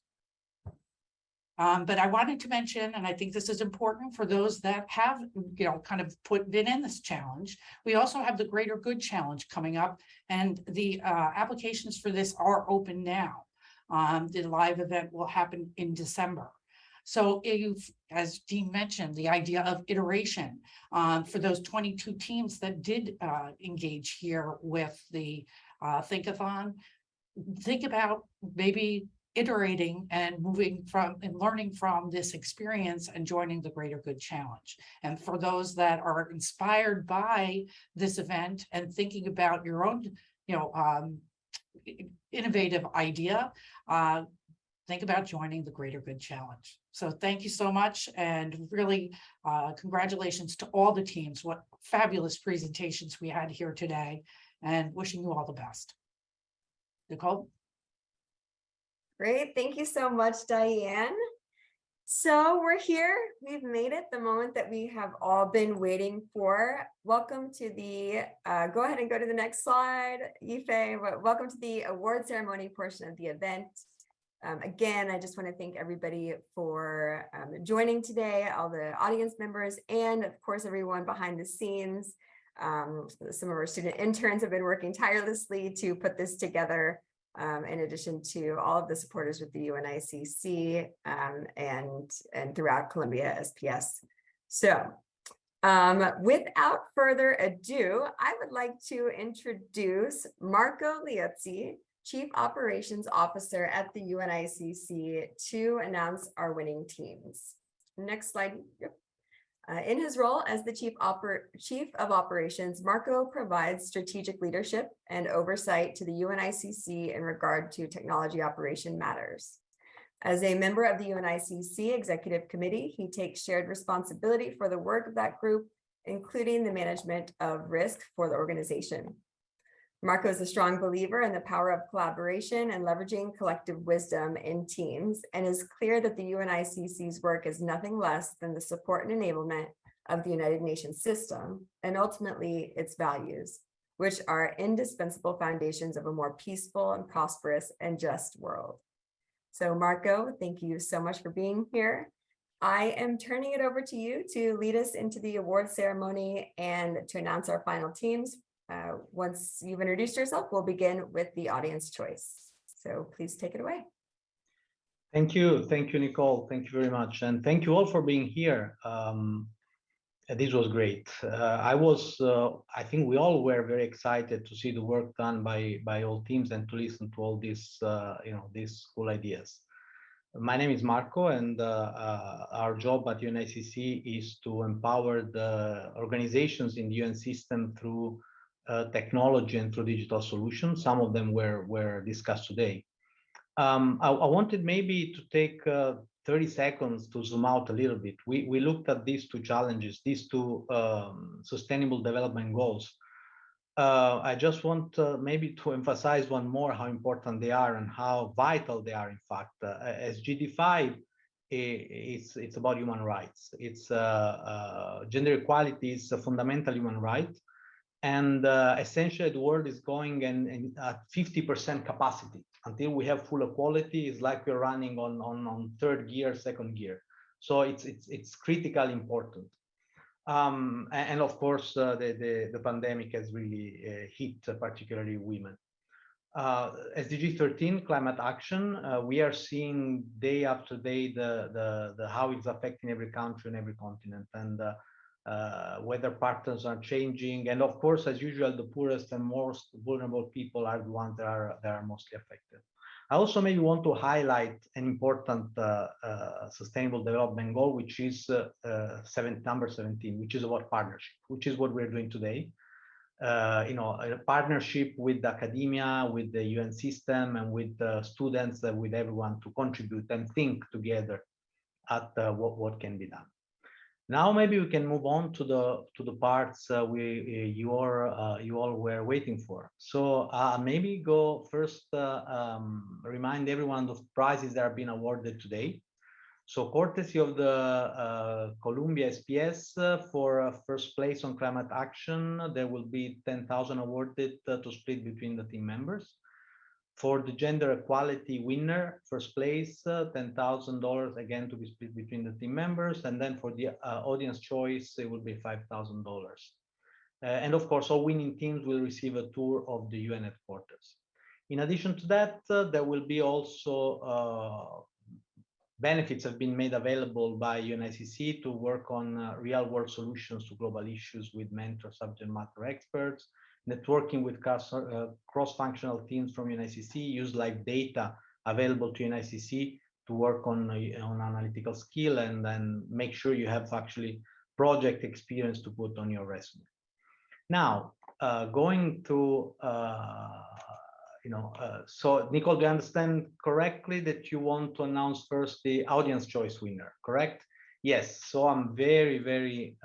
But I wanted to mention, and I think this is important for those that have, kind of been in this challenge. We also have the Greater Good Challenge coming up, and the applications for this are open now. The live event will happen in December. So as Dean mentioned, the idea of iteration for those 22 teams that did engage here with the Think-a-Thon, think about maybe iterating and moving from and learning from this experience and joining the Greater Good Challenge. And for those that are inspired by this event and thinking about your own, innovative idea, think about joining the Greater Good Challenge. So thank you so much, and really congratulations to all the teams. What fabulous presentations we had here today, and wishing you all the best. Nicole? Great, thank you so much, Diane. So we're here, we've made it, the moment that we have all been waiting for. Welcome to the, go ahead and go to the next slide, Yife. Welcome to the award ceremony portion of the event. Again, I just want to thank everybody for joining today, all the audience members, and of course, everyone behind the scenes. Some of our student interns have been working tirelessly to put this together, in addition to all of the supporters with the UNICC and throughout Columbia SPS. So without further ado, I would like to introduce Marco Liuzzi, Chief Operations Officer at the UNICC, to announce our winning teams. Next slide. Yep. In his role as the Chief of Operations, Marco provides strategic leadership and oversight to the UNICC in regard to technology operation matters. As a member of the UNICC Executive Committee, he takes shared responsibility for the work of that group, including the management of risk for the organization. Marco is a strong believer in the power of collaboration and leveraging collective wisdom in teams, and is clear that the UNICC's work is nothing less than the support and enablement of the United Nations system, and ultimately its values, which are indispensable foundations of a more peaceful and prosperous and just world. So Marco, thank you so much for being here. I am turning it over to you to lead us into the award ceremony and to announce our final teams. Once you've introduced yourself, we'll begin with the audience choice. So please take it away. Thank you, Nicole. Thank you very much, and thank you all for being here. This was great. I think we all were very excited to see the work done by all teams and to listen to all these, these cool ideas. My name is Marco, and our job at UNICC is to empower the organizations in the UN system through technology and through digital solutions. Some of them were discussed today. I wanted maybe to take 30 seconds to zoom out a little bit. We looked at these two challenges, these two sustainable development goals. I just want maybe to emphasize one more how important they are and how vital they are. In fact, SDG 5, it's about human rights. It's gender equality is a fundamental human right. And essentially, the world is going at 50% capacity. Until we have full equality, it's like we're running on third gear, second gear. So it's critically important. And of course, the pandemic has really hit particularly women. SDG 13, climate action, we are seeing day after day the how it's affecting every country and every continent, and weather patterns are changing, and of course, as usual, the poorest and most vulnerable people are the ones that are mostly affected. I also maybe want to highlight an important sustainable development goal, which is number 17, which is about partnership, which is what we're doing today. A partnership with academia, with the UN system, and with students, with everyone to contribute and think together at what can be done. Now maybe we can move on to the parts you all were waiting for. So maybe go first, remind everyone of prizes that are being awarded today. So courtesy of the Columbia SPS for first place on climate action, there will be 10,000 awarded to split between the team members. For the gender equality winner, first place, $10,000 again to be split between the team members. And then for the audience choice, it will be $5,000. And of course, all winning teams will receive a tour of the UN headquarters. In addition to that, there will be also benefits have been made available by UNICC to work on real-world solutions to global issues with mentor subject matter experts, networking with cross-functional teams from UNICC, use live data available to UNICC to work on analytical skill, and then make sure you have actually project experience to put on your resume. Now, going to so Nicole, do you understand correctly that you want to announce first the audience choice winner, correct? Yes, so I'm very, very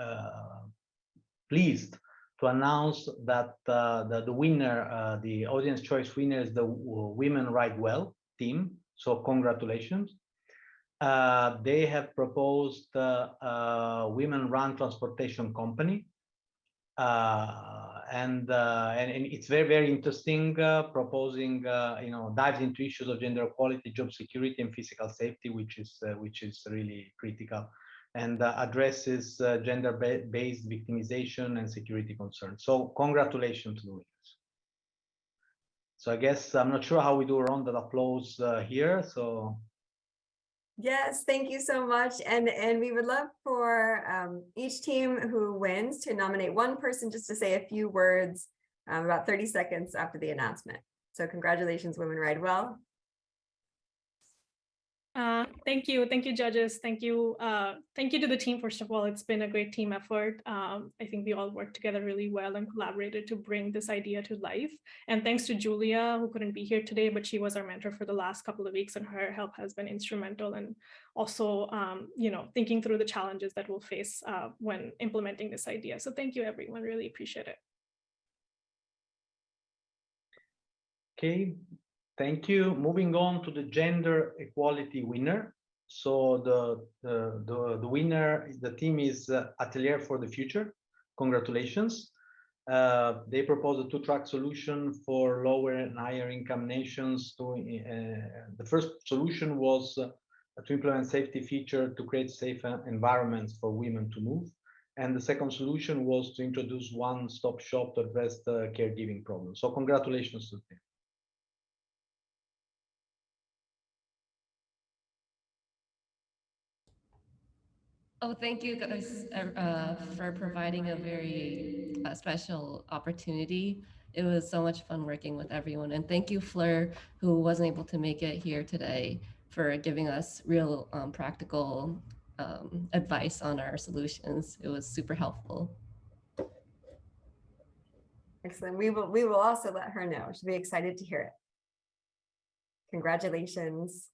pleased to announce that the winner, the audience choice winner is the Women Write Well team, so congratulations. They have proposed Women Run Transportation Company. And it's very, very interesting, proposing, dives into issues of gender equality, job security, and physical safety, which is really critical, and addresses gender-based victimization and security concerns. So congratulations to the winners. So I guess I'm not sure how we do a round of applause here. So. Yes, thank you so much. And we would love for each team who wins to nominate one person just to say a few words, about 30 seconds after the announcement. So congratulations, Women Ride Well. Thank you, judges. Thank you to the team. First of all, it's been a great team effort. I think we all worked together really well and collaborated to bring this idea to life. And thanks to Julia, who couldn't be here today, but she was our mentor for the last couple of weeks, and her help has been instrumental. And also, thinking through the challenges that we'll face when implementing this idea. So thank you, everyone. Really appreciate it. Okay. Thank you. Moving on to the gender equality winner. So the winner, the team is Atelier for the Future. Congratulations. They propose a two-track solution for lower and higher income nations. The first solution was to implement safety feature to create safe environments for women to move. And the second solution was to introduce one-stop shop to address the caregiving problem. So congratulations to the team. Oh, thank you guys for providing a very special opportunity. It was so much fun working with everyone. And thank you, Fleur, who wasn't able to make it here today, for giving us real practical advice on our solutions. It was super helpful. Excellent. We will also let her know. She'll be excited to hear it. Congratulations.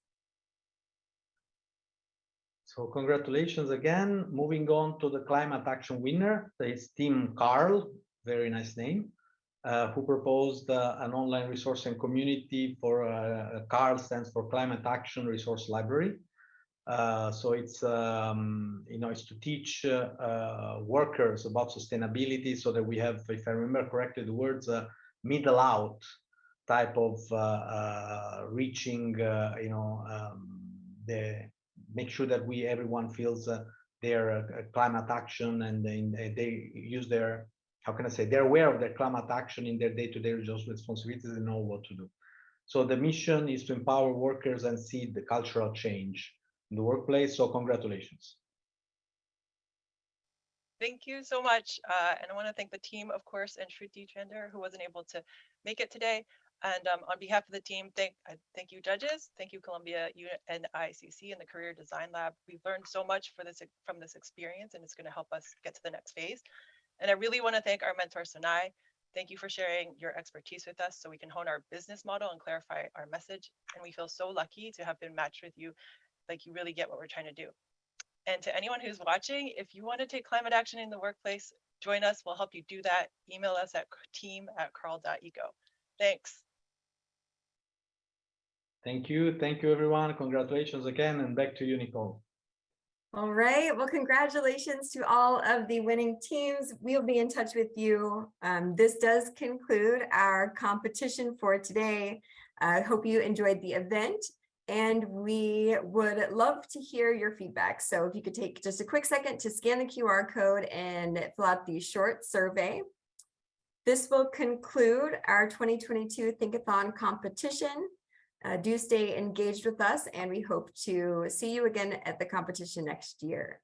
So congratulations again. Moving on to the climate action winner, it's Team Carl, very nice name, who proposed an online resource and community for CARL stands for Climate Action Resource Library. So it's it's to teach workers about sustainability, so that we have, if I remember correctly, the words middle out type of reaching, make sure that everyone feels their climate action, and they use their, how can I say, they're aware of their climate action in their day-to-day responsibilities and know what to do. So the mission is to empower workers and see the cultural change in the workplace. So congratulations. Thank you so much. And I want to thank the team, of course, and Shruti Chander, who wasn't able to make it today. And on behalf of the team, thank you, judges. Thank you, Columbia UNICC and the Career Design Lab. We've learned so much from this experience, and it's going to help us get to the next phase. And I really want to thank our mentor, Sonai. Thank you for sharing your expertise with us so we can hone our business model and clarify our message. And we feel so lucky to have been matched with you. Like, you really get what we're trying to do. And to anyone who's watching, if you want to take climate action in the workplace, join us. We'll help you do that. Email us at team@carl.eco. Thanks. Thank you. Thank you, everyone. Congratulations again. And back to you, Nicole. All right. Well, congratulations to all of the winning teams. We'll be in touch with you. This does conclude our competition for today. I hope you enjoyed the event, and we would love to hear your feedback. So if you could take just a quick second to scan the QR code and fill out the short survey. This will conclude our 2022 Think-a-Thon competition. Do stay engaged with us, and we hope to see you again at the competition next year.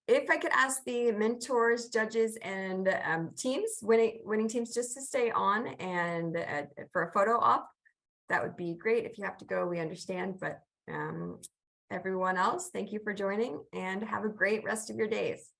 If I could ask the mentors, judges, and teams, winning teams, just to stay on and for a photo op, that would be great. If you have to go, we understand, but everyone else, thank you for joining, and have a great rest of your days.